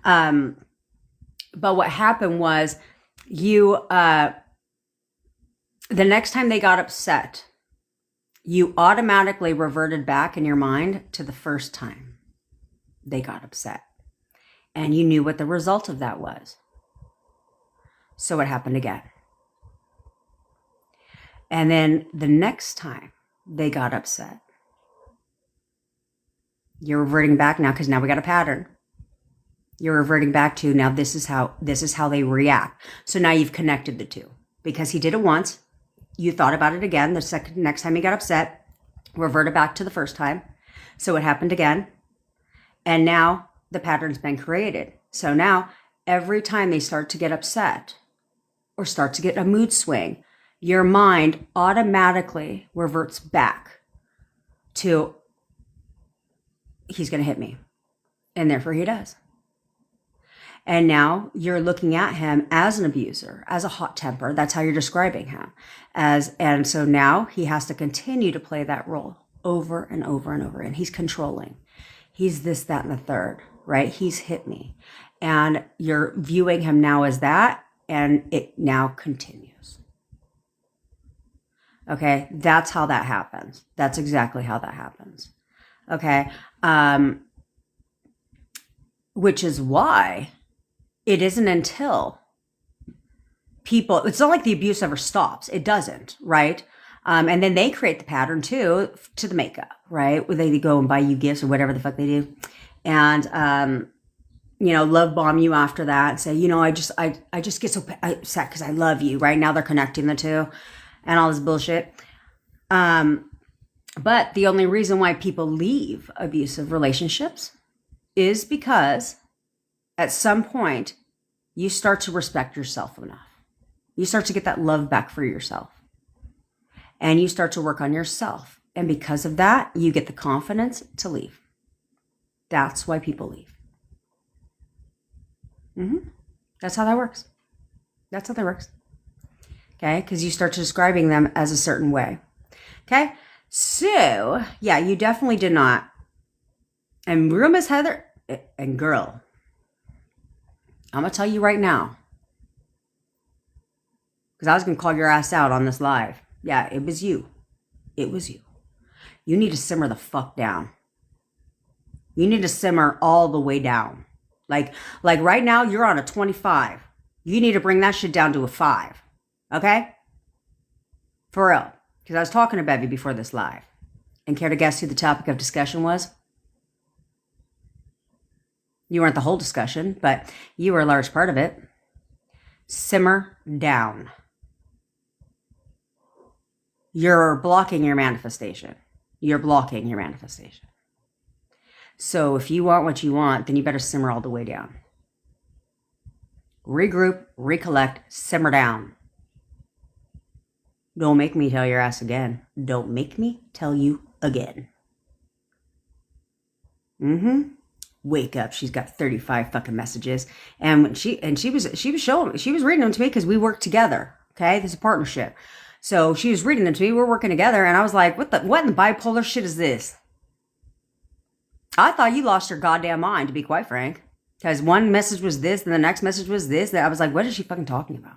But what happened was the next time they got upset, you automatically reverted back in your mind to the first time they got upset. And you knew what the result of that was. So it happened again. And then the next time they got upset, you're reverting back now, because now we got a pattern. You're reverting back to, now this is how they react. So now you've connected the two, because he did it once. You thought about it again. Next time he got upset, reverted back to the first time. So it happened again. And now the pattern's been created. So now every time they start to get upset or start to get a mood swing, your mind automatically reverts back to, he's going to hit me. And therefore he does. And now you're looking at him as an abuser, as a hot temper. That's how you're describing him. And so now he has to continue to play that role over and over and over. And he's controlling. He's this, that, and the third, right? He's hit me. And you're viewing him now as that. And it now continues. Okay. That's how that happens. That's exactly how that happens. Okay. Which is why it isn't until people, it's not like the abuse ever stops. It doesn't, right? And then they create the pattern too to the makeup, right? Where they go and buy you gifts or whatever the fuck they do. And, love bomb you after that and say, I just get so upset because I love you, right? Now they're connecting the two and all this bullshit. But the only reason why people leave abusive relationships is because at some point you start to respect yourself enough. You start to get that love back for yourself. And you start to work on yourself. And because of that, you get the confidence to leave. That's why people leave. That's how that works. That's how that works. Okay? Because you start describing them as a certain way. Okay? So, yeah, you definitely did not. And real Miss Heather, and girl, I'm going to tell you right now. Because I was going to call your ass out on this live. Yeah, it was you. It was you. You need to simmer the fuck down. You need to simmer all the way down. Like right now, you're on a 25. You need to bring that shit down to a 5. Okay? For real. Because I was talking to Bevy before this live. And care to guess who the topic of discussion was? You weren't the whole discussion, but you were a large part of it. Simmer down. You're blocking your manifestation. You're blocking your manifestation. So if you want what you want, then you better simmer all the way down. Regroup, recollect, simmer down. Don't make me tell your ass again. Don't make me tell you again. Wake up. She's got 35 fucking messages. And when she was reading them to me because we work together. Okay? There's a partnership. So she was reading them to me. We're working together. And I was like, what in the bipolar shit is this? I thought you lost your goddamn mind, to be quite frank. Because one message was this, and the next message was this. I was like, what is she fucking talking about?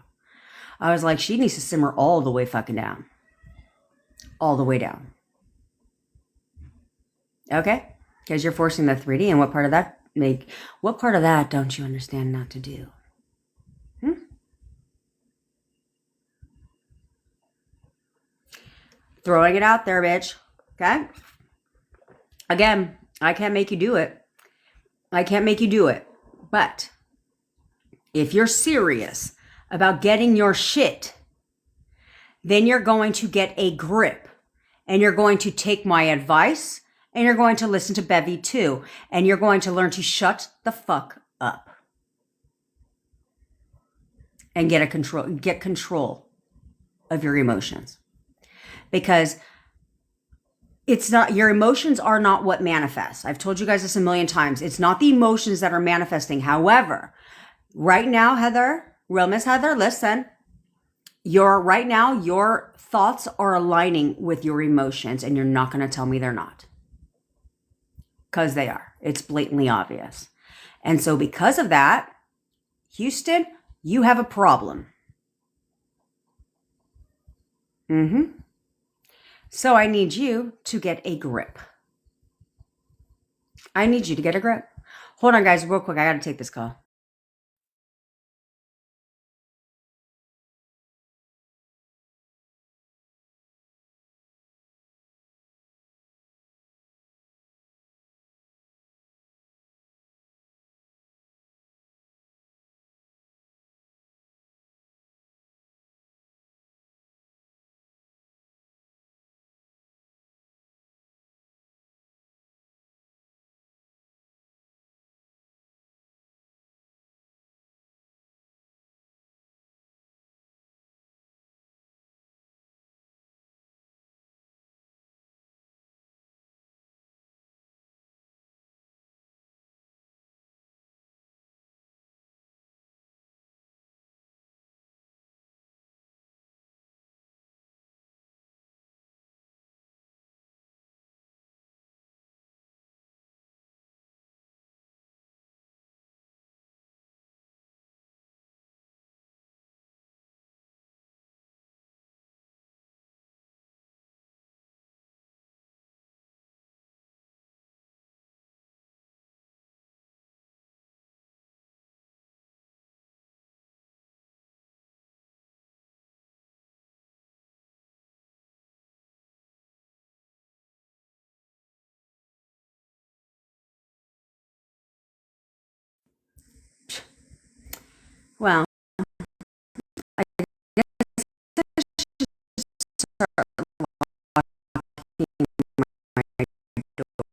I was like, she needs to simmer all the way fucking down. All the way down. Okay? Because you're forcing the 3D, and what part of that don't you understand not to do? Throwing it out there, bitch. Okay? Again, I can't make you do it. But if you're serious about getting your shit, then you're going to get a grip. And you're going to take my advice. And you're going to listen to Bevy too. And you're going to learn to shut the fuck up. And get control of your emotions. Because your emotions are not what manifests. I've told you guys this a million times. It's not the emotions that are manifesting. However, right now, Heather, real Miss Heather, listen. Right now, your thoughts are aligning with your emotions, and you're not going to tell me they're not. Because they are. It's blatantly obvious. And so because of that, Houston, you have a problem. So I need you to get a grip. I need you to get a grip. Hold on, guys, real quick. I got to take this call. Well, I guess I should start locking my door.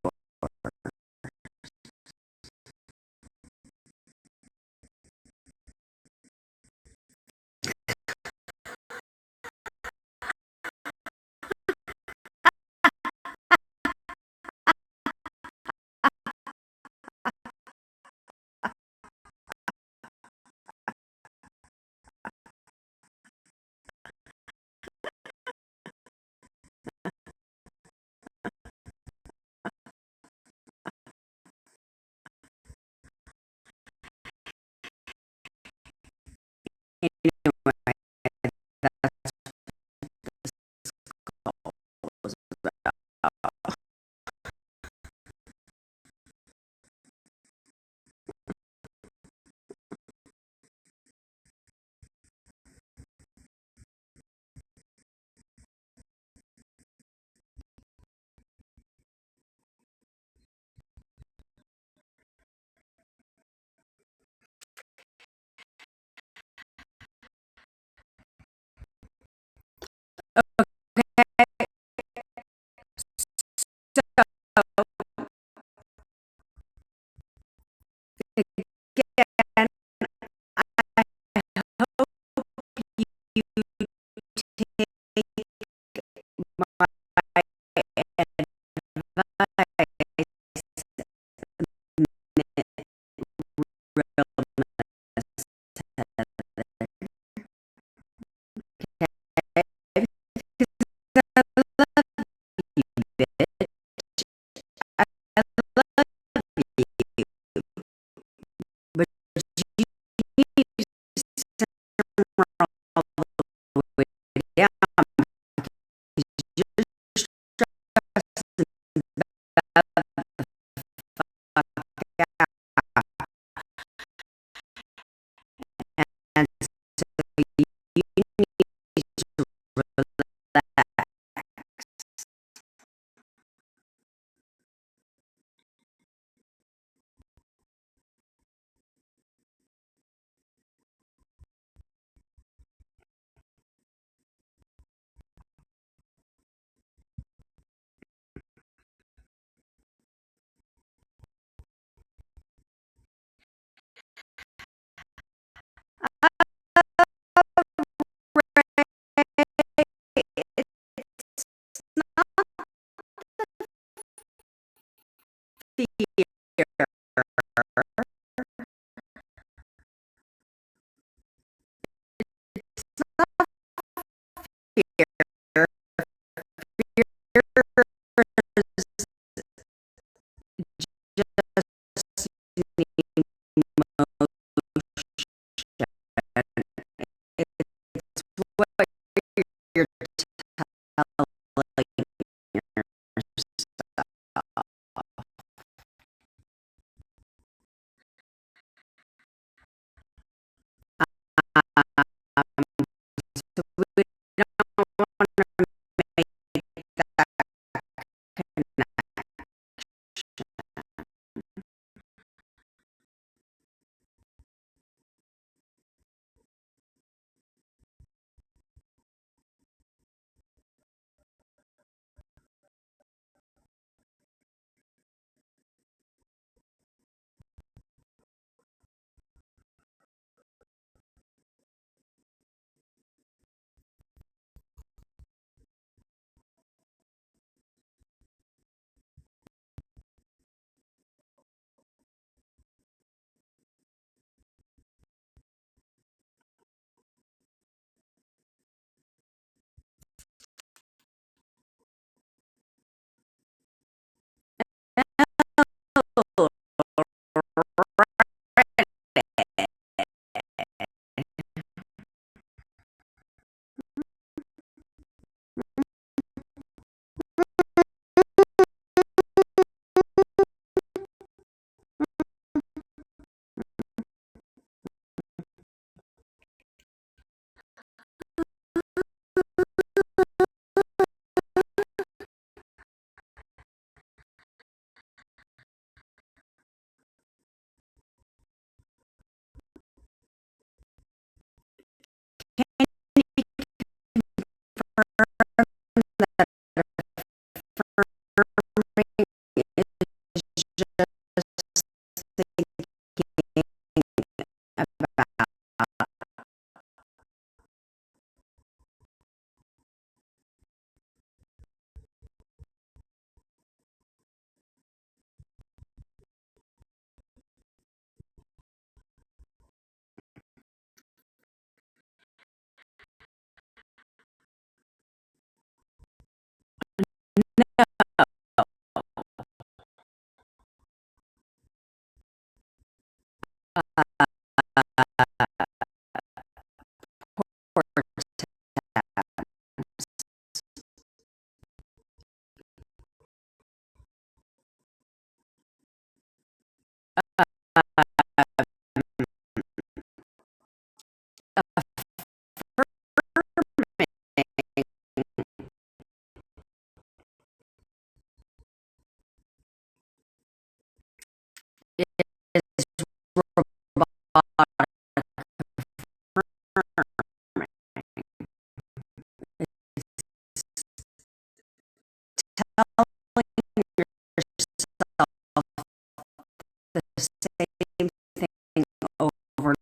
The same thing over and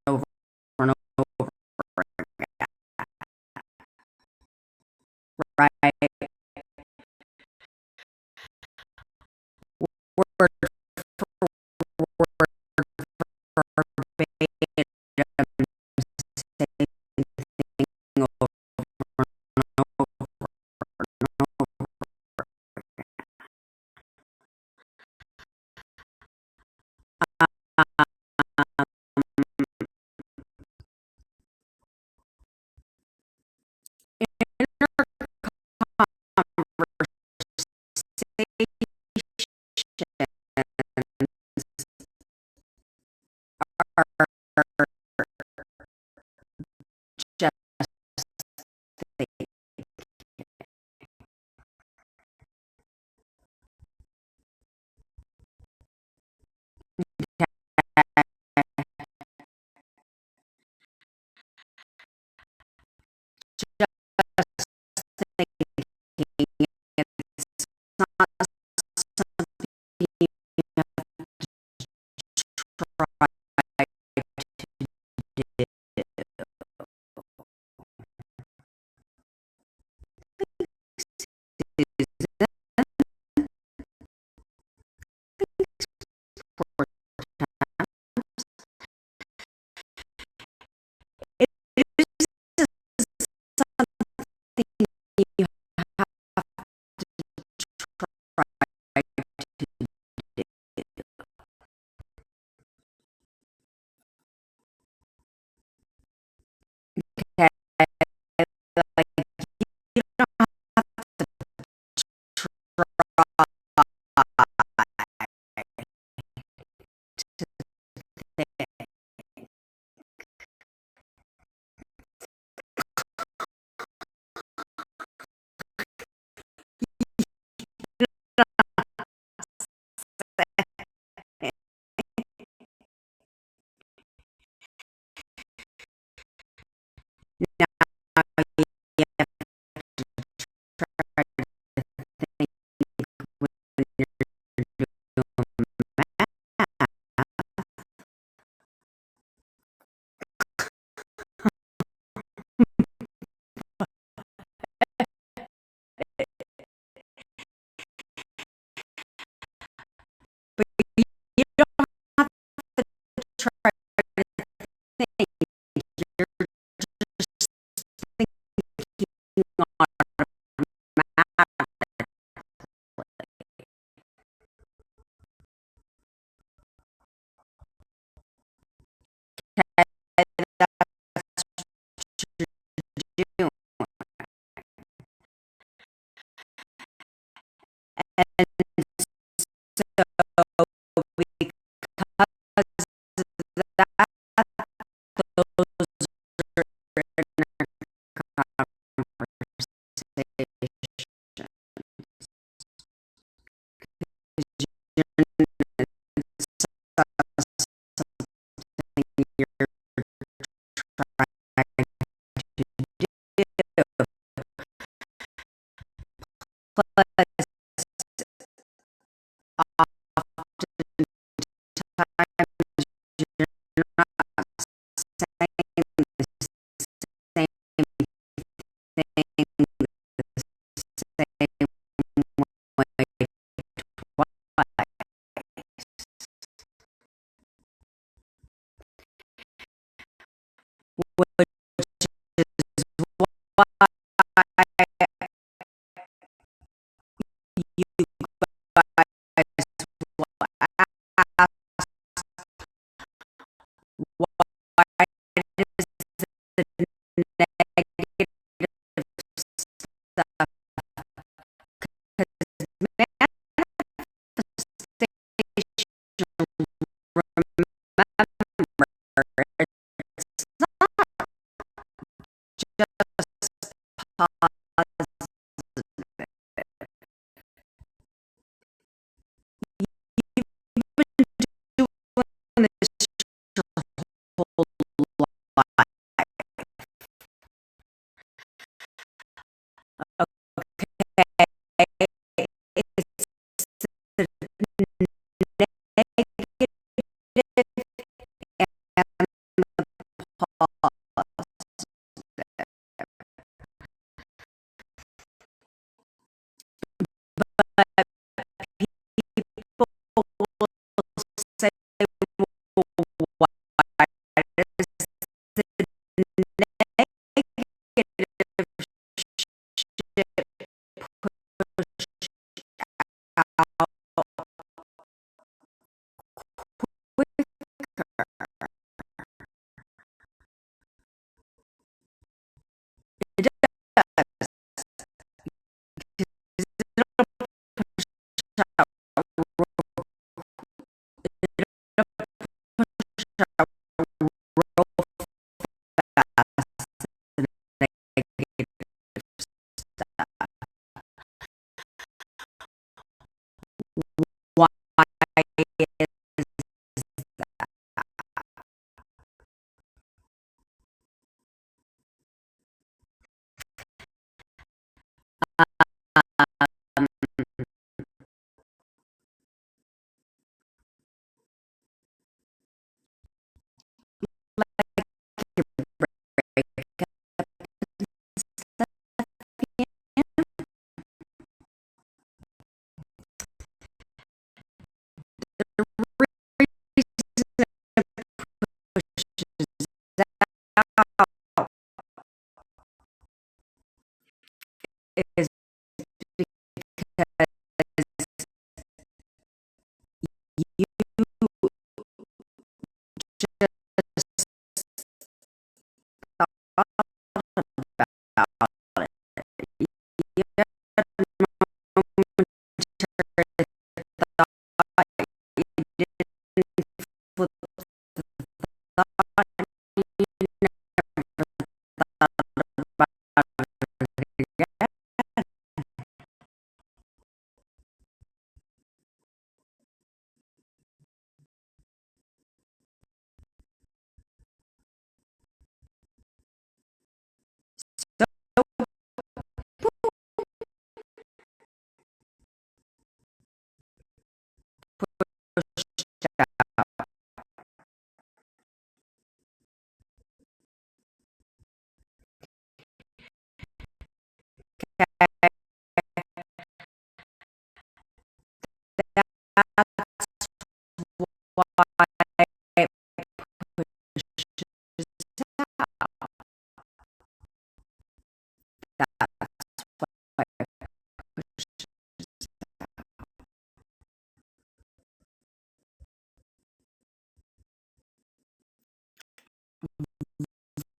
over and over, right? Word for word verbatim, same thing over and over. Just thinking it's not something you try to do. It is something you have to try to do. Okay, like you don't have to try to think. Now you have to try to think when you're doing math. But you don't have to try to think. You're just thinking automatically. Okay, that's what you're doing. And so because of that, those are in our conversation. You're trying to do. Plus, oftentimes you're not saying the same thing the same way twice, which is why you guys will ask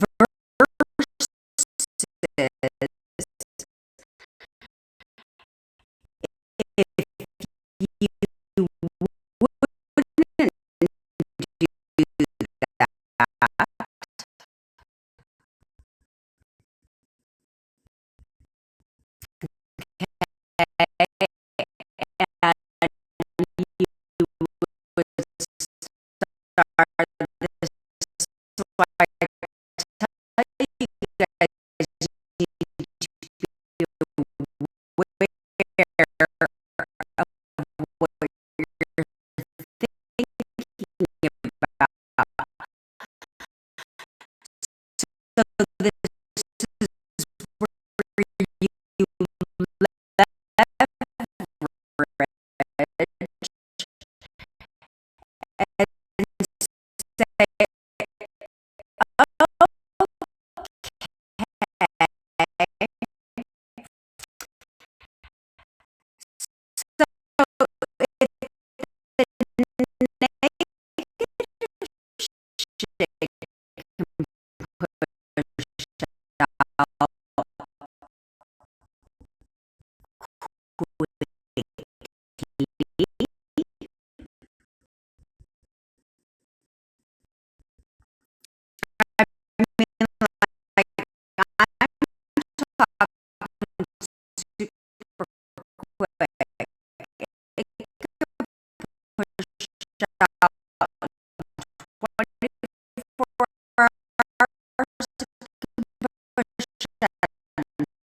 you wouldn't do that, and you would start this why I tell you guys need to be aware of what you're thinking about. So this is where you leverage and say, okay, so if the negative shit pushed out quickly, I mean, like, I'm talking super quick. It could push out 24 hours to push out 10 minutes to push out at any time.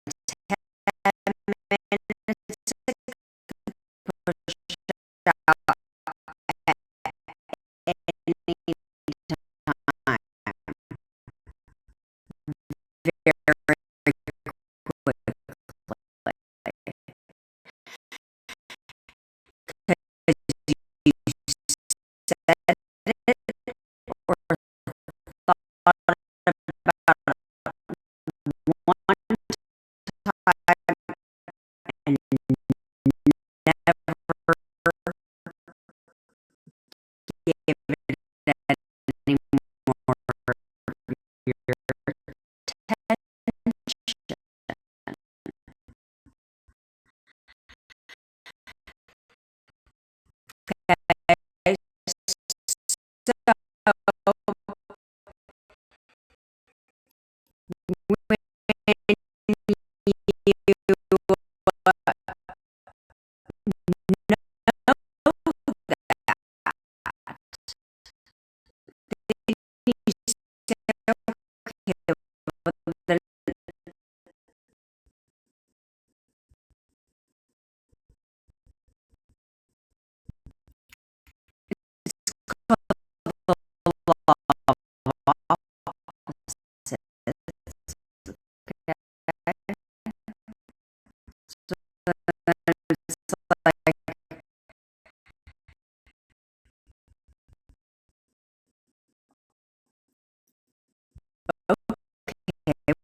Very quickly. Because you said it or thought about it one time and never give it any more of your attention. So when you know that, then you say, okay, well, then the law of opposites. Okay? So then it's like, okay,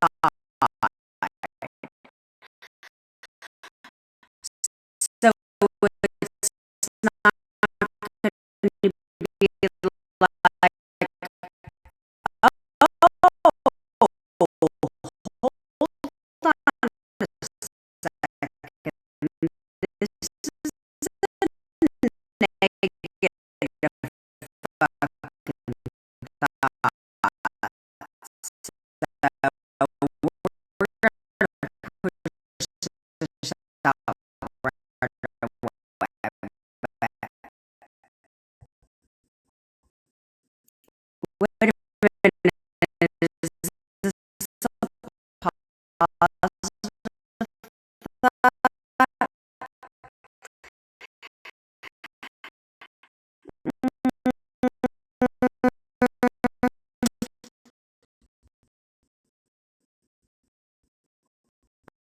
So it's not going to be like, oh, hold on a second. This is a negative thought. So we're going to push this out right away. Wait a minute. Is this a positive thought?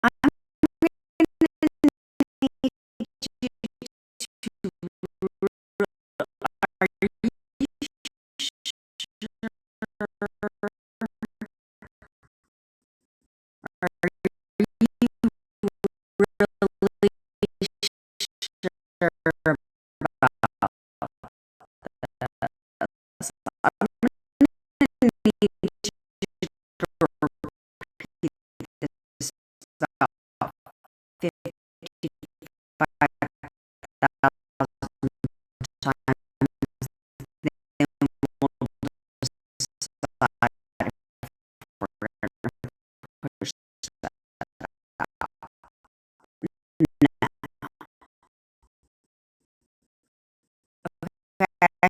I'm Are you sure about this about 55,000 times, then we'll decide if we're gonna push that out. So then we leverage that and say, okay, well, then I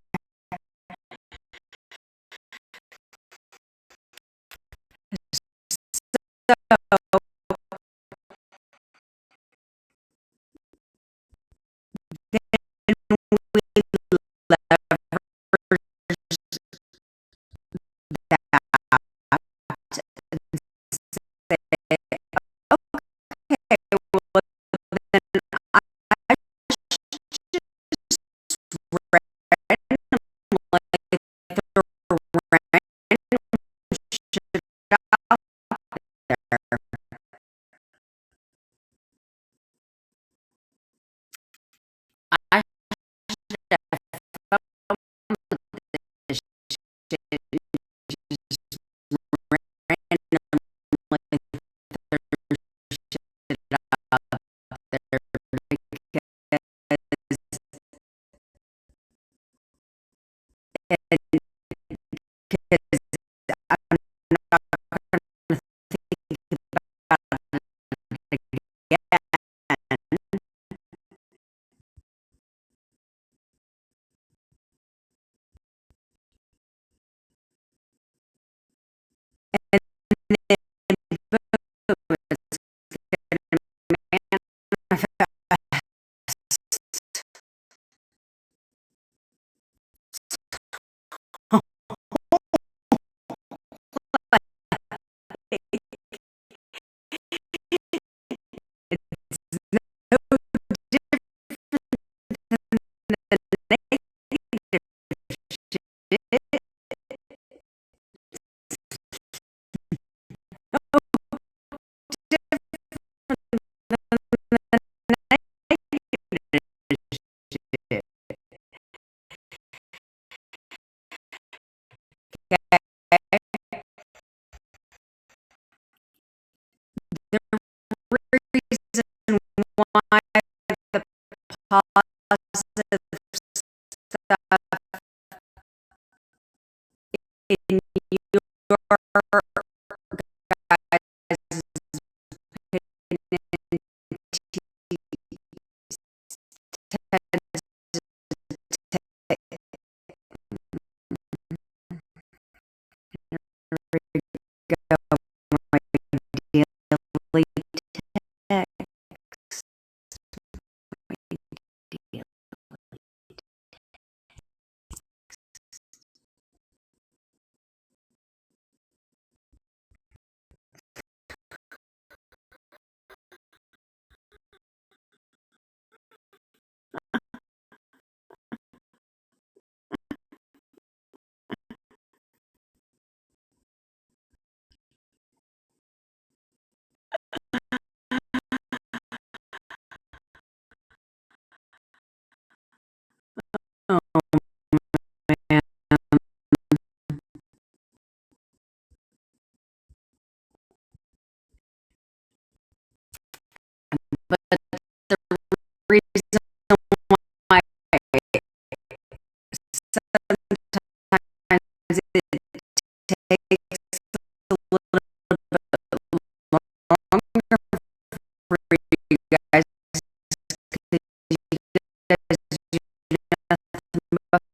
the reason why the positive stuff in your guys' opinion tends to Oh man. But the reason why sometimes it takes a little longer for you guys, because you guys do nothing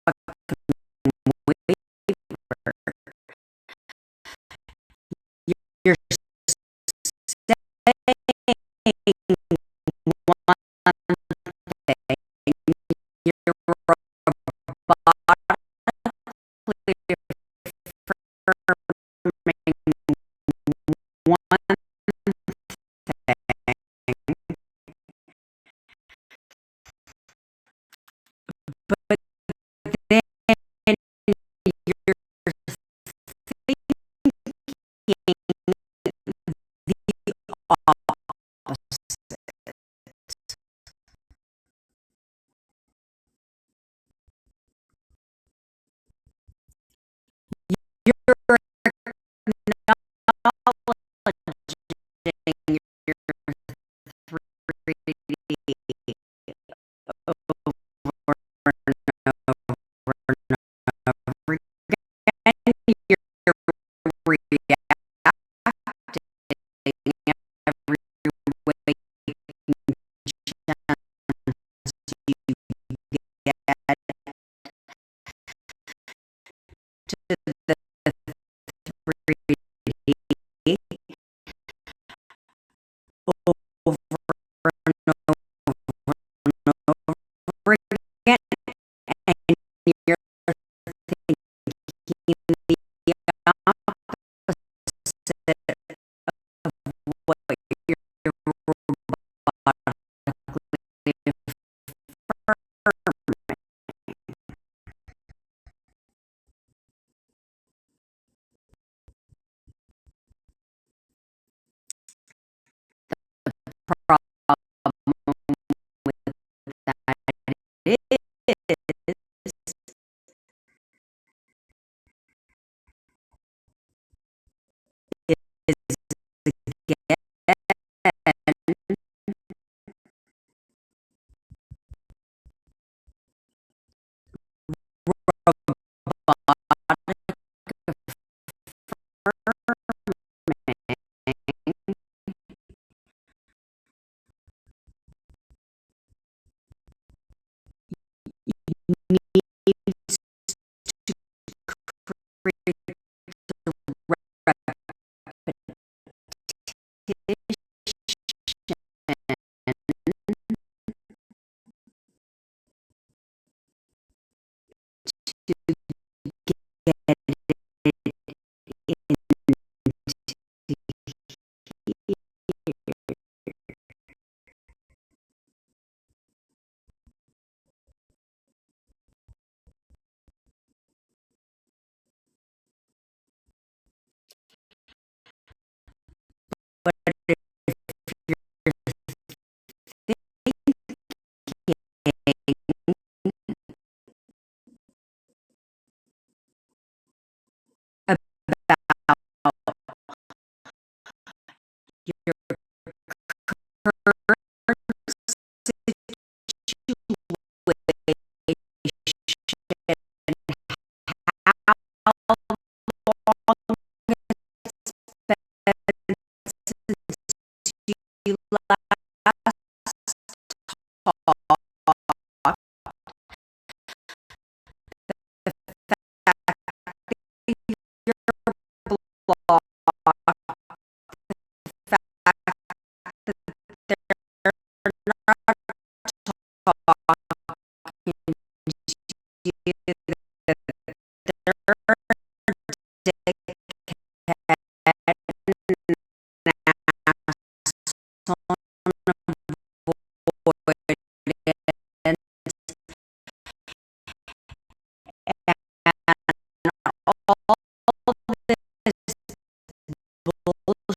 but waver. You're saying one thing, you're robotically affirming one thing, but then you're thinking the opposite. You're acknowledging your 3D over and over and over again. You're reacting every waking chance you get to the 3D over and over again, and you're thinking the opposite of what you're robotically affirming. Problem with that is again robotic affirming. Needs to create the but if you're thinking about your current situation, how long since you last talked, the fact that you're blocked, the fact that they're not talking to you, that they're all this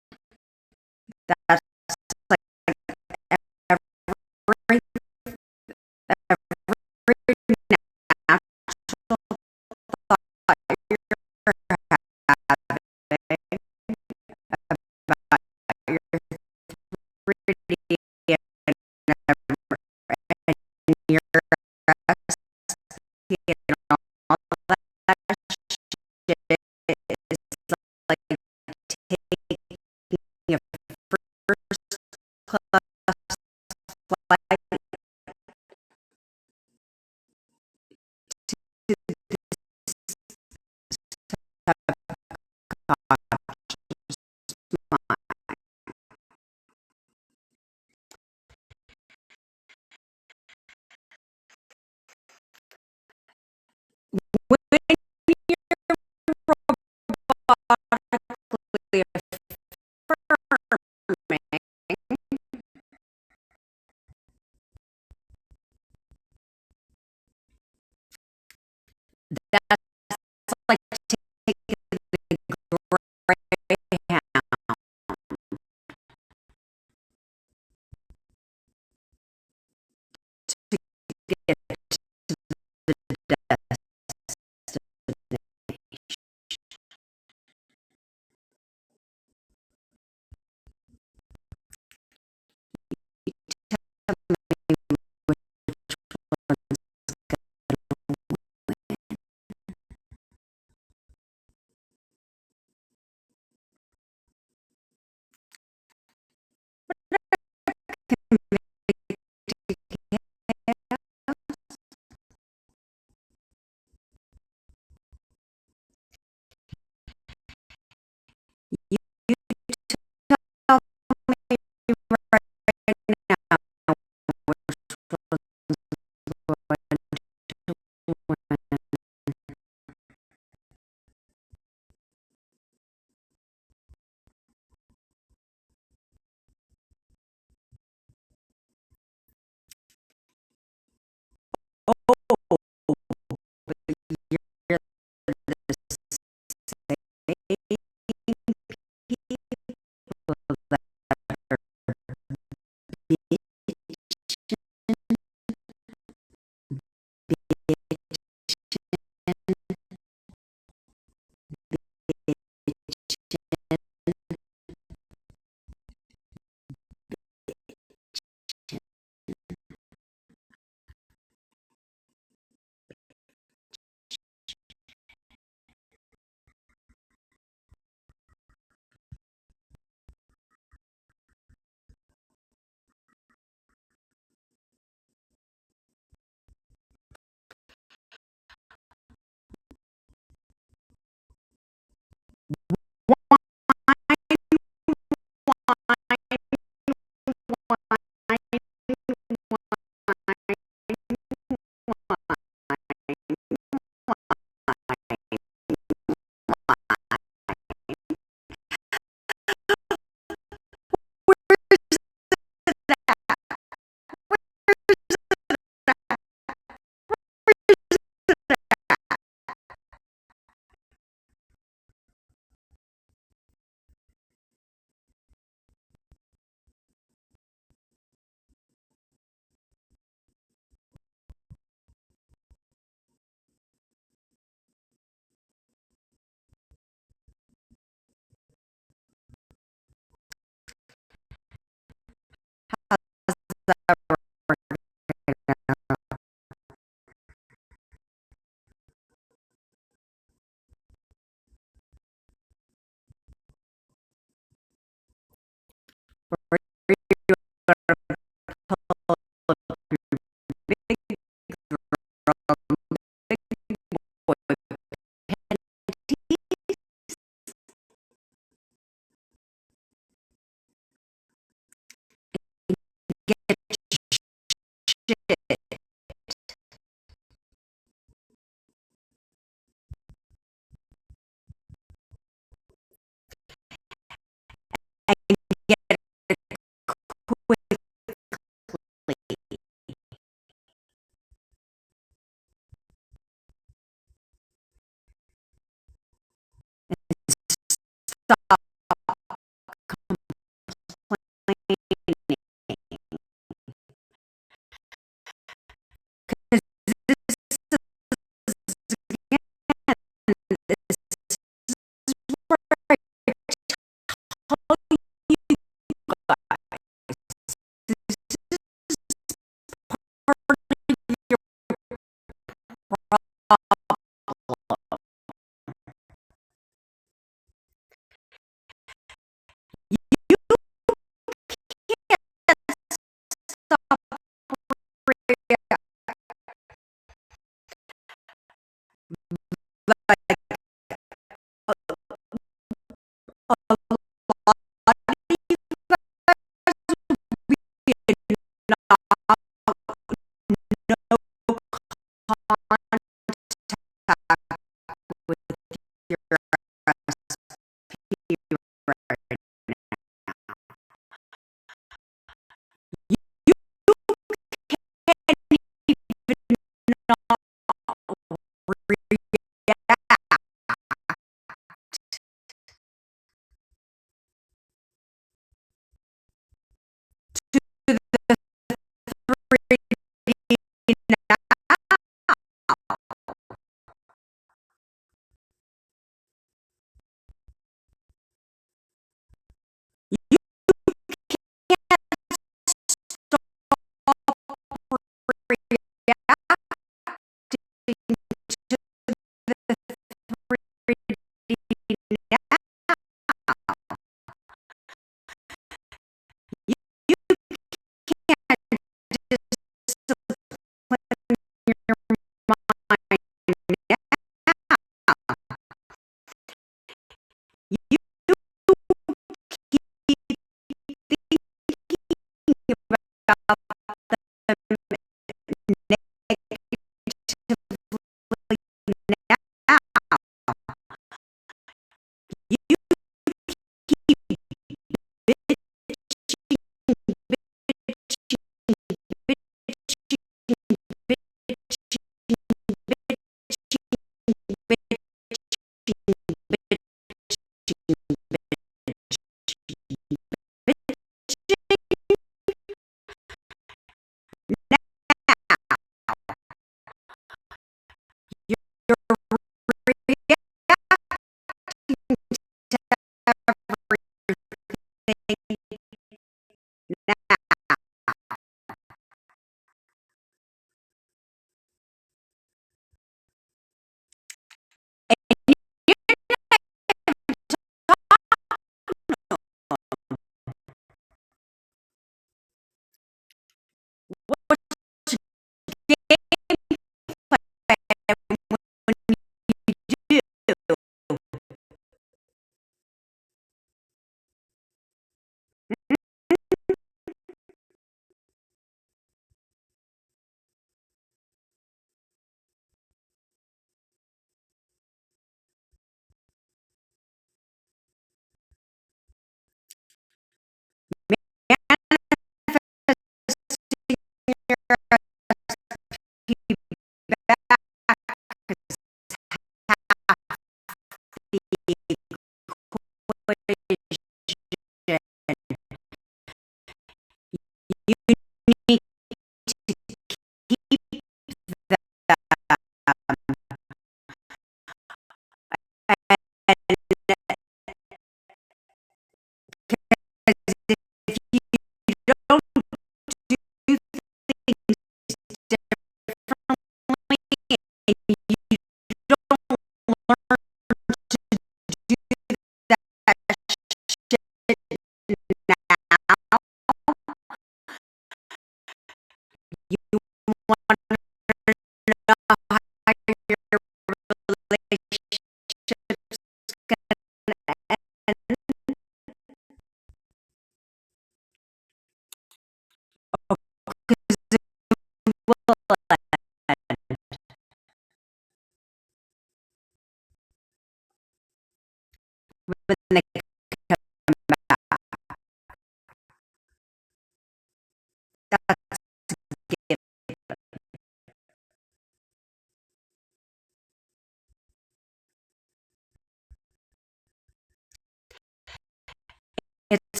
It's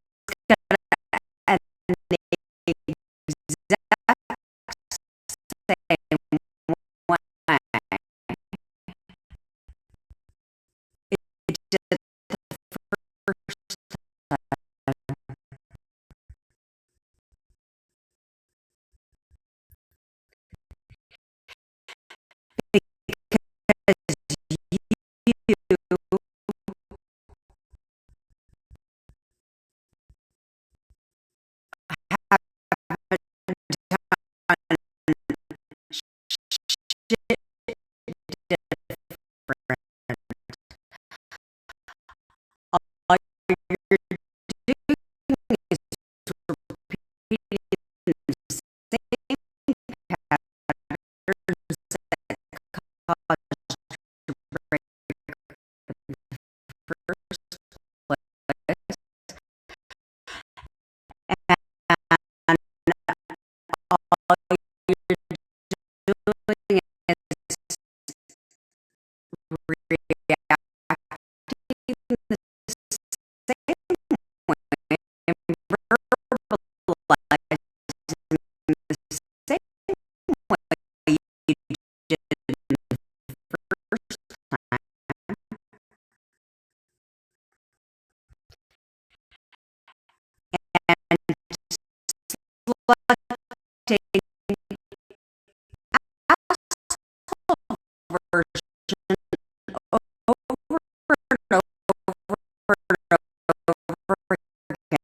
and the exact same way. It's just you all you're doing is repeating the same patterns that caused you to break the first place. And all you're doing is reacting the same way and verbalizing the same way you did the first time. And selecting version over and over and over again,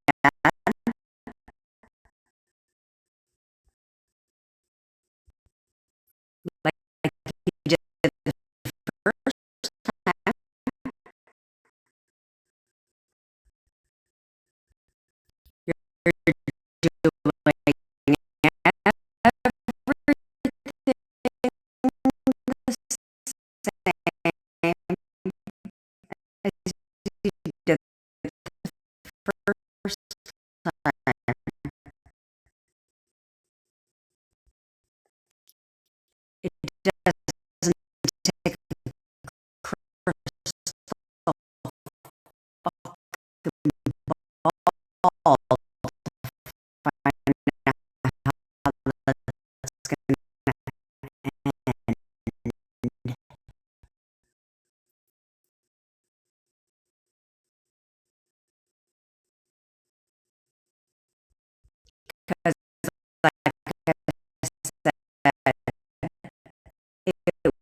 like you did the first time. You're doing everything the same as you did the first time. It doesn't take a crystal ball to find out how that's going to end. because like I said, it will.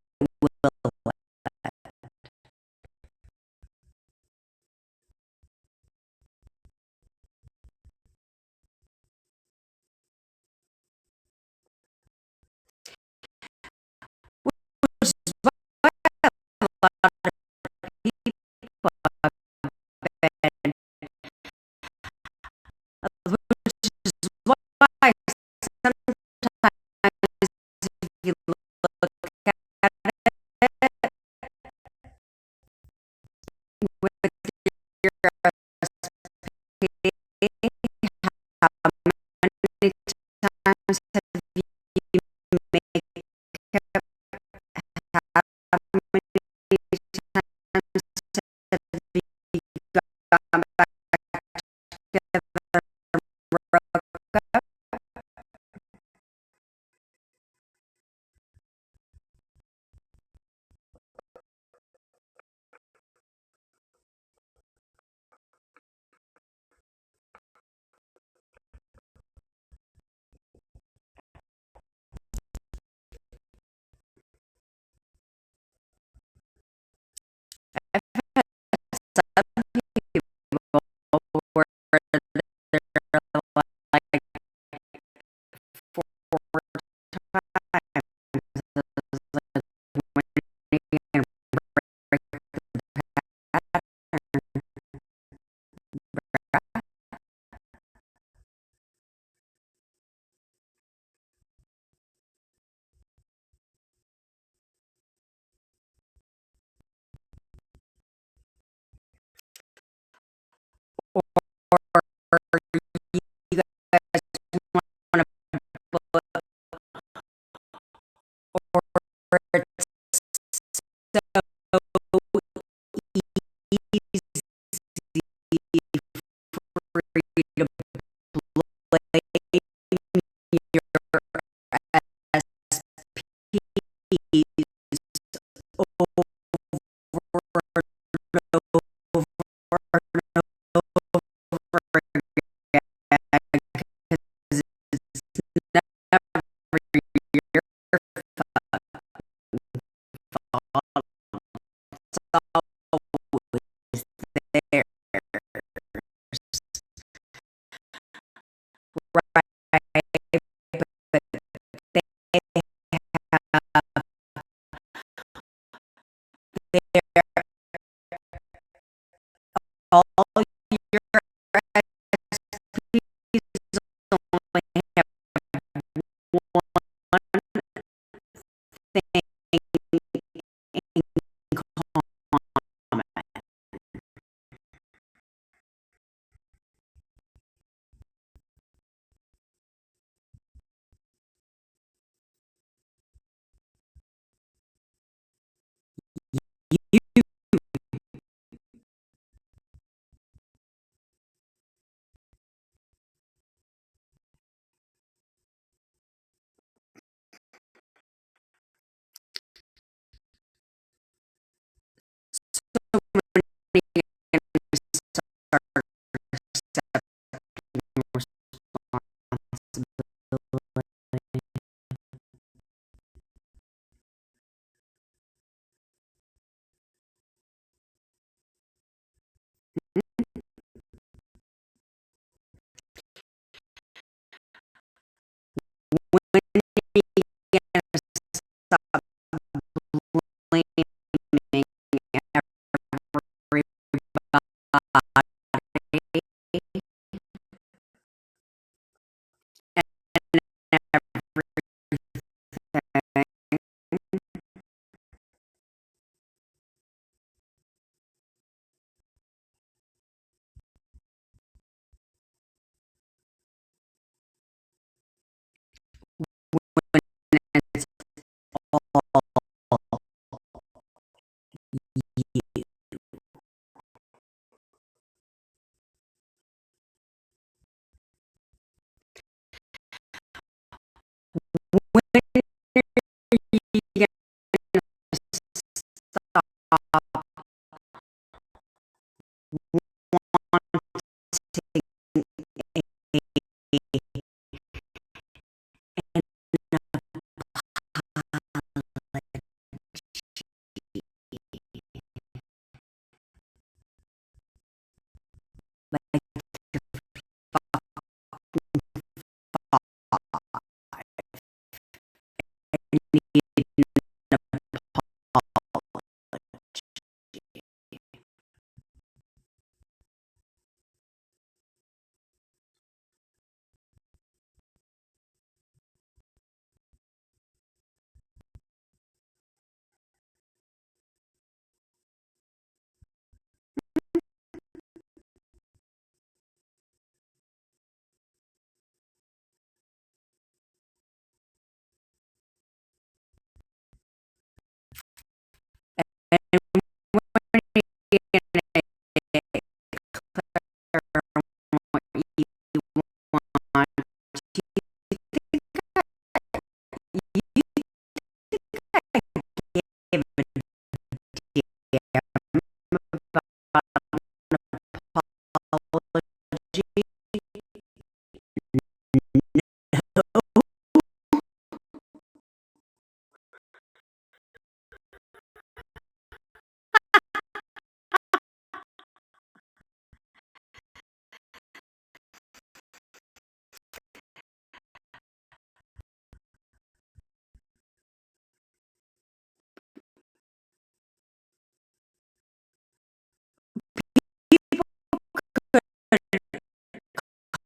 Which is why a lot of people have been, which is why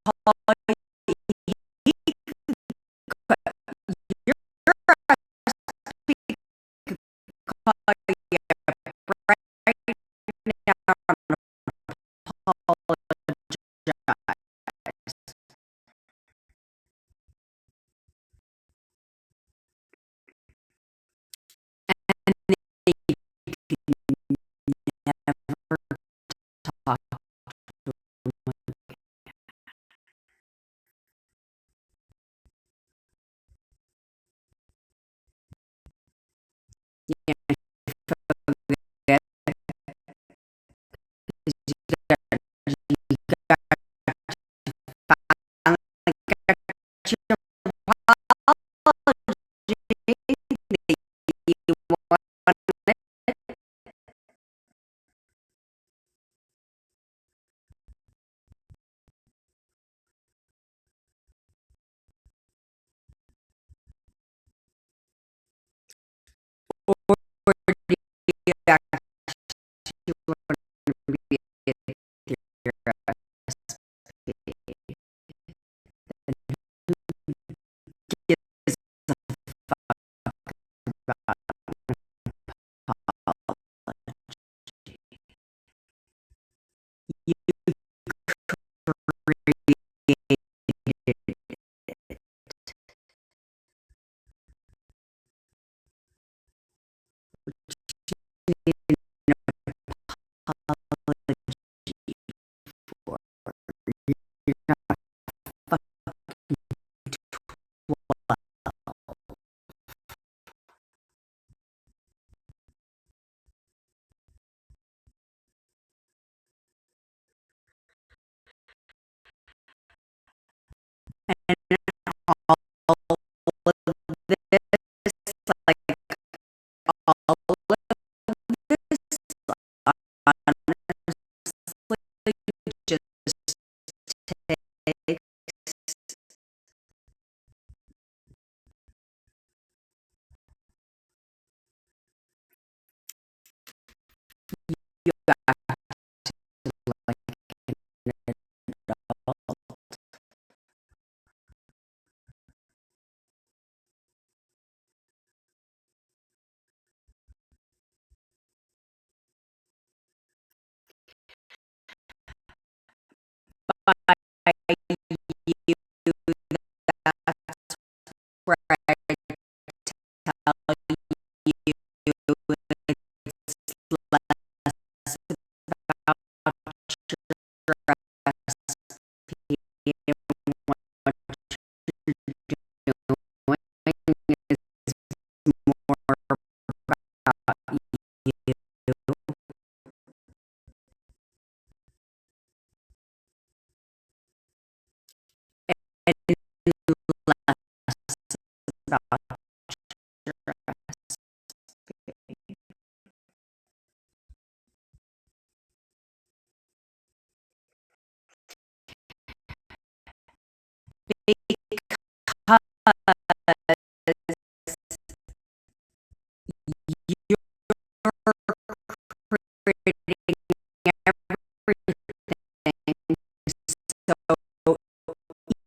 You're right now.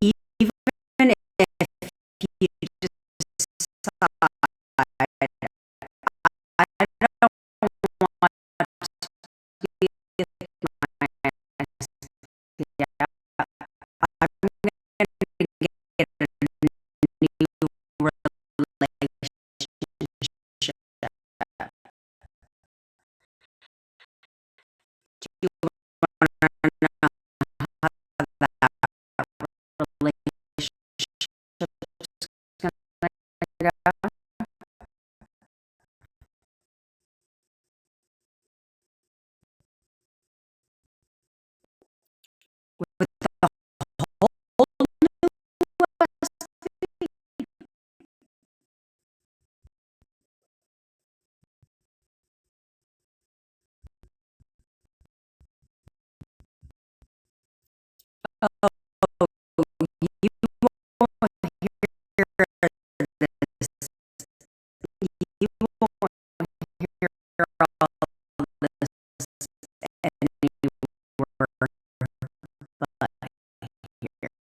Even if you decide, I don't want to be yeah, I'm gonna get a new relationship. Do you wanna know how that relationship's gonna go? With the whole you won't hear this. You won't hear all this anywhere but here.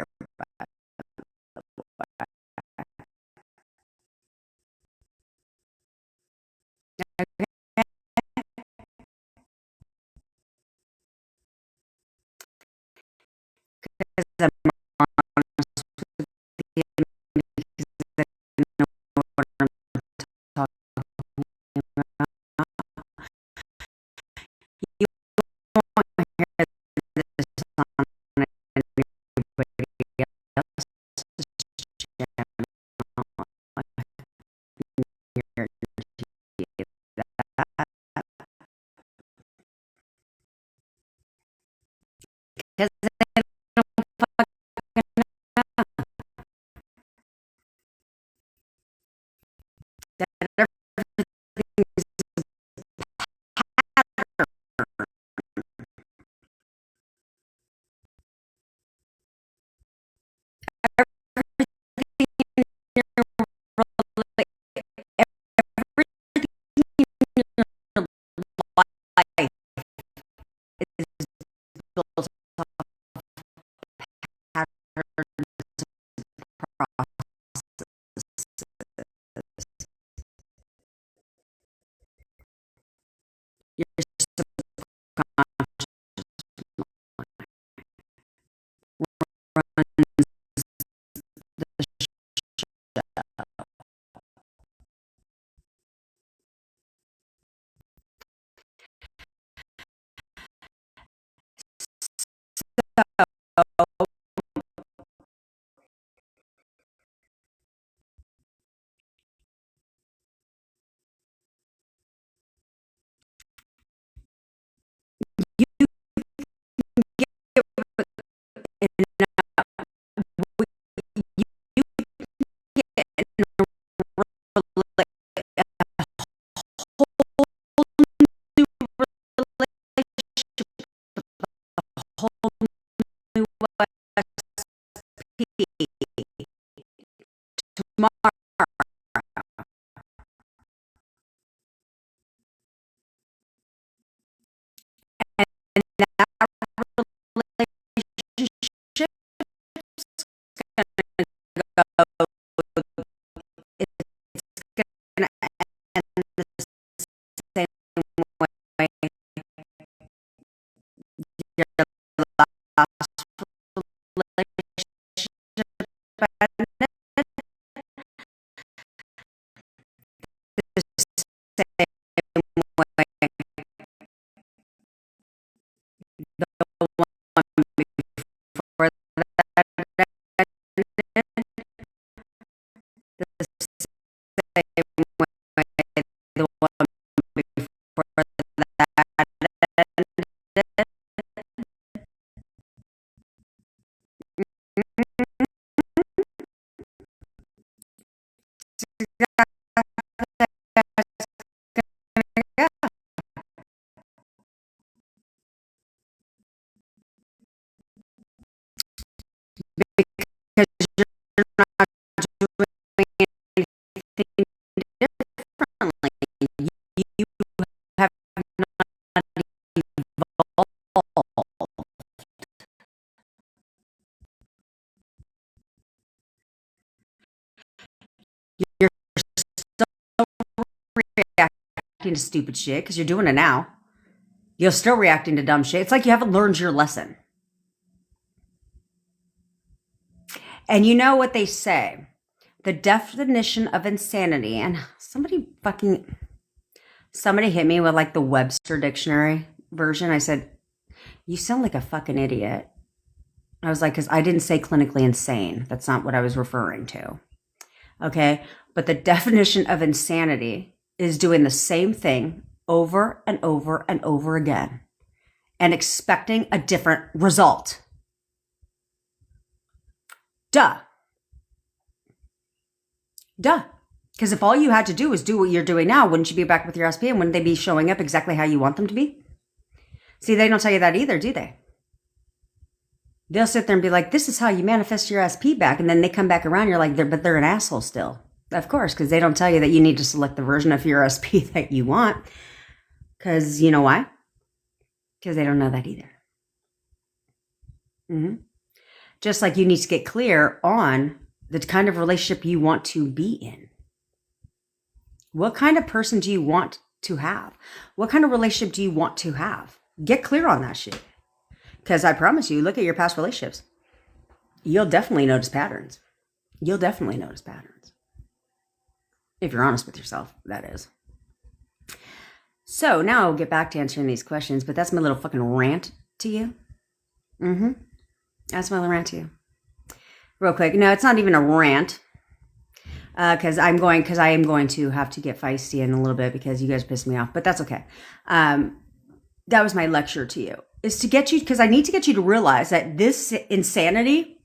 You're reacting to stupid shit because you're doing it now. You're still reacting to dumb shit. It's like you haven't learned your lesson. And you know what they say? The definition of insanity, and somebody hit me with like the Webster dictionary version. I said, you sound like a fucking idiot. I was like, because I didn't say clinically insane. That's not what I was referring to. Okay. But the definition of insanity is doing the same thing over and over and over again and expecting a different result. Duh. Because if all you had to do was do what you're doing now, wouldn't you be back with your SP and wouldn't they be showing up exactly how you want them to be? See, they don't tell you that either, do they? They'll sit there and be like, this is how you manifest your SP back. And then they come back around. You're like, but they're an asshole still. Of course, because they don't tell you that you need to select the version of your SP that you want. Because you know why? Because they don't know that either. Just like you need to get clear on the kind of relationship you want to be in. What kind of person do you want to have? What kind of relationship do you want to have? Get clear on that shit. Because I promise you, look at your past relationships. You'll definitely notice patterns. If you're honest with yourself, that is. So now I'll get back to answering these questions, but that's my little fucking rant to you. That's my little rant to you. Real quick. No, it's not even a rant. Because I am going to have to get feisty in a little bit because you guys pissed me off, but that's okay. That was my lecture to you, is to get you, because I need to get you to realize that this insanity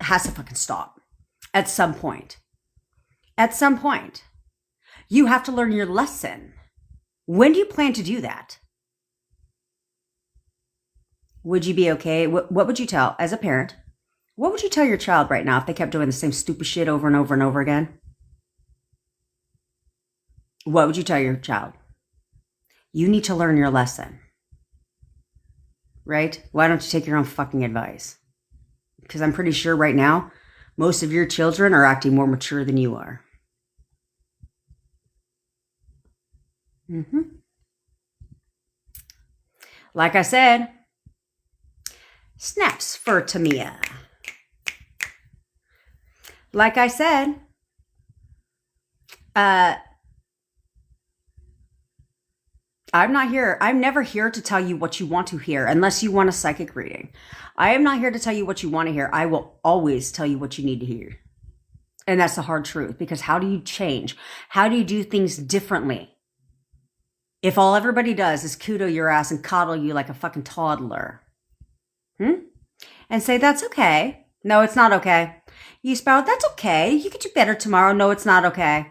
has to fucking stop at some point. At some point, you have to learn your lesson. When do you plan to do that? Would you be okay? What would you tell as a parent? What would you tell your child right now if they kept doing the same stupid shit over and over and over again? What would you tell your child? You need to learn your lesson. Right? Why don't you take your own fucking advice? Because I'm pretty sure right now, most of your children are acting more mature than you are. Like I said, snaps for Tamia. Like I said, I'm never here to tell you what you want to hear unless you want a psychic reading. I am not here to tell you what you want to hear. I will always tell you what you need to hear. And that's the hard truth, because how do you change? How do you do things differently? If all everybody does is kudo your ass and coddle you like a fucking toddler. And say, that's okay. No, it's not okay. You spout, that's okay. You could do better tomorrow. No, it's not okay.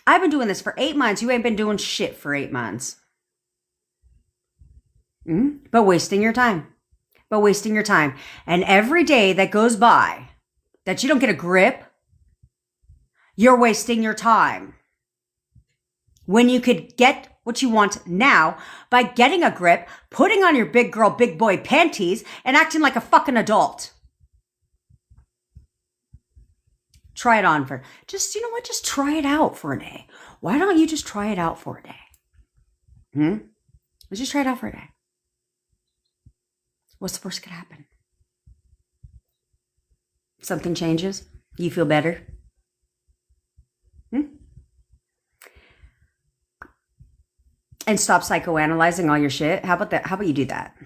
I've been doing this for 8 months. You ain't been doing shit for 8 months. But wasting your time. And every day that goes by that you don't get a grip, you're wasting your time. When you could get what you want now by getting a grip, putting on your big girl, big boy panties, and acting like a fucking adult. Try it on for, just, you know what? Just try it out for a day. Why don't you just try it out for a day? Let's just try it out for a day. What's the worst that could happen? Something changes. You feel better. And stop psychoanalyzing all your shit. How about that? How about you do that?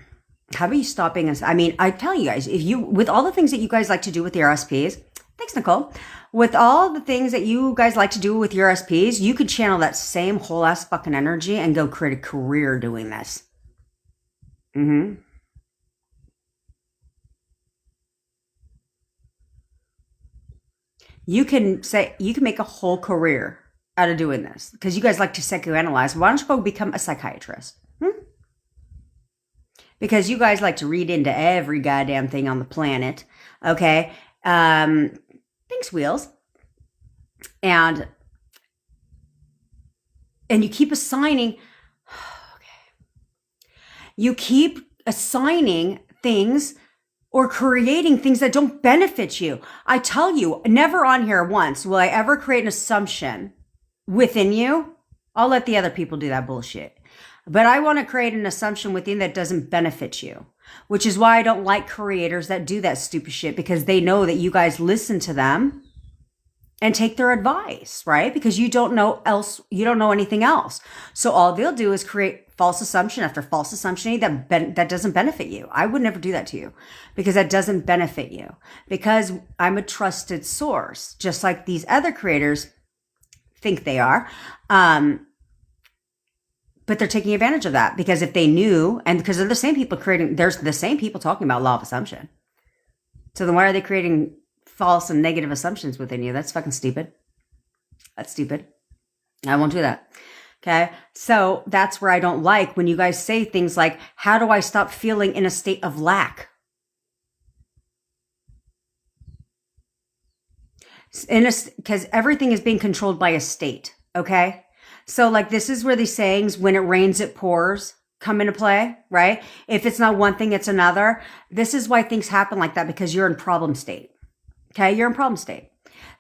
How about you stop being I tell you guys, with all the things that you guys like to do with your SPs, thanks, Nicole. With all the things that you guys like to do with your SPs, you could channel that same whole ass fucking energy and go create a career doing this. You can make a whole career out of doing this because you guys like to psychoanalyze. Why don't you go become a psychiatrist? Because you guys like to read into every goddamn thing on the planet. Okay. Thanks, Wheels. And you keep assigning. You keep assigning things or creating things that don't benefit you. I tell you, never on here once will I ever create an assumption within you. I'll let the other people do that bullshit. But I want to create an assumption within that doesn't benefit you, which is why I don't like creators that do that stupid shit, because they know that you guys listen to them and take their advice, right? Because you don't know anything else. So all they'll do is create false assumption after false assumption that doesn't benefit you. I would never do that to you because that doesn't benefit you, because I'm a trusted source, just like these other creators think they are. But they're taking advantage of that, because if they knew, and because they're the same people there's the same people talking about law of assumption. So then why are they creating false and negative assumptions within you? That's fucking stupid. That's stupid. I won't do that. Okay. So that's where I don't like when you guys say things like, how do I stop feeling in a state of lack? Because everything is being controlled by a state. Okay. So like, this is where these sayings, when it rains, it pours, come into play, right? If it's not one thing, it's another. This is why things happen like that, because you're in problem state. Okay. You're in problem state.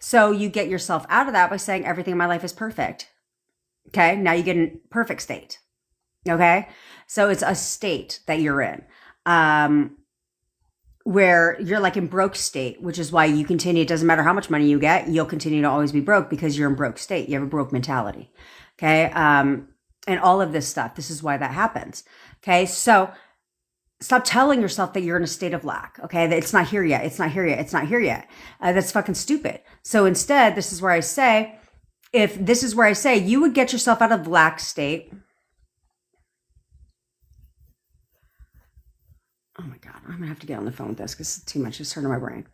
So you get yourself out of that by saying everything in my life is perfect. Okay. Now you get in perfect state. Okay. So it's a state that you're in, where you're like in broke state, which is why you continue. It doesn't matter how much money you get. You'll continue to always be broke because you're in broke state. You have a broke mentality. Okay. And all of this stuff, this is why that happens. Okay. So stop telling yourself that you're in a state of lack. Okay. That it's not here yet. It's not here yet. It's not here yet. That's fucking stupid. So instead, this is where I say, you would get yourself out of lack state. Oh my God, I'm gonna have to get on the phone with this because it's too much. It's hurting my brain.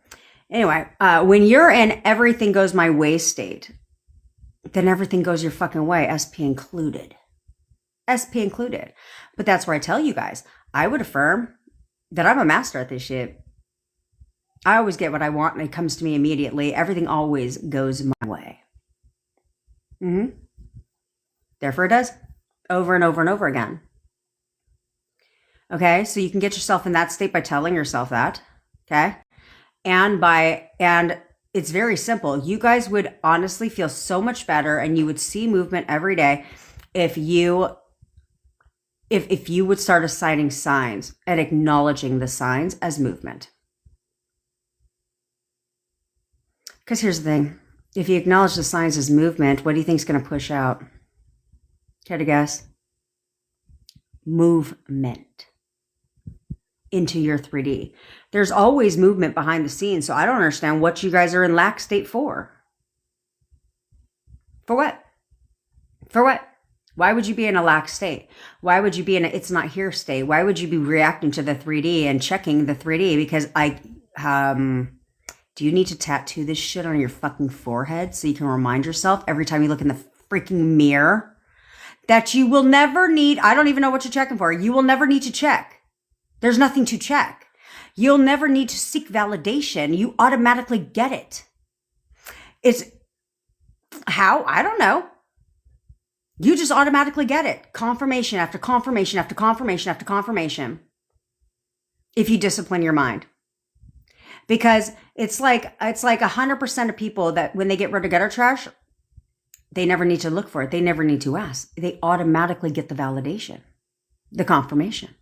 Anyway, when you're in everything goes my way state, then everything goes your fucking way, SP included. SP included. But that's where I tell you guys, I would affirm that I'm a master at this shit. I always get what I want and it comes to me immediately. Everything always goes my way. Therefore it does. Over and over and over again. Okay, so you can get yourself in that state by telling yourself that. Okay. And it's very simple. You guys would honestly feel so much better and you would see movement every day if you would start assigning signs and acknowledging the signs as movement. Because here's the thing. If you acknowledge the signs as movement, what do you think is going to push out? Care to guess? Movement into your 3D. There's always movement behind the scenes, so I don't understand what you guys are in lax state for. For what? For what? Why would you be in a lax state? Why would you be in a it's not here state? Why would you be reacting to the 3D and checking the 3D? Because do you need to tattoo this shit on your fucking forehead so you can remind yourself every time you look in the freaking mirror that you will never need, I don't even know what you're checking for. You will never need to check. There's nothing to check. You'll never need to seek validation. You automatically get it. It's how? I don't know. You just automatically get it. Confirmation after confirmation after confirmation after confirmation. If you discipline your mind. Because it's like 100% of people that when they get rid of gutter trash, they never need to look for it. They never need to ask. They automatically get the validation, the confirmation.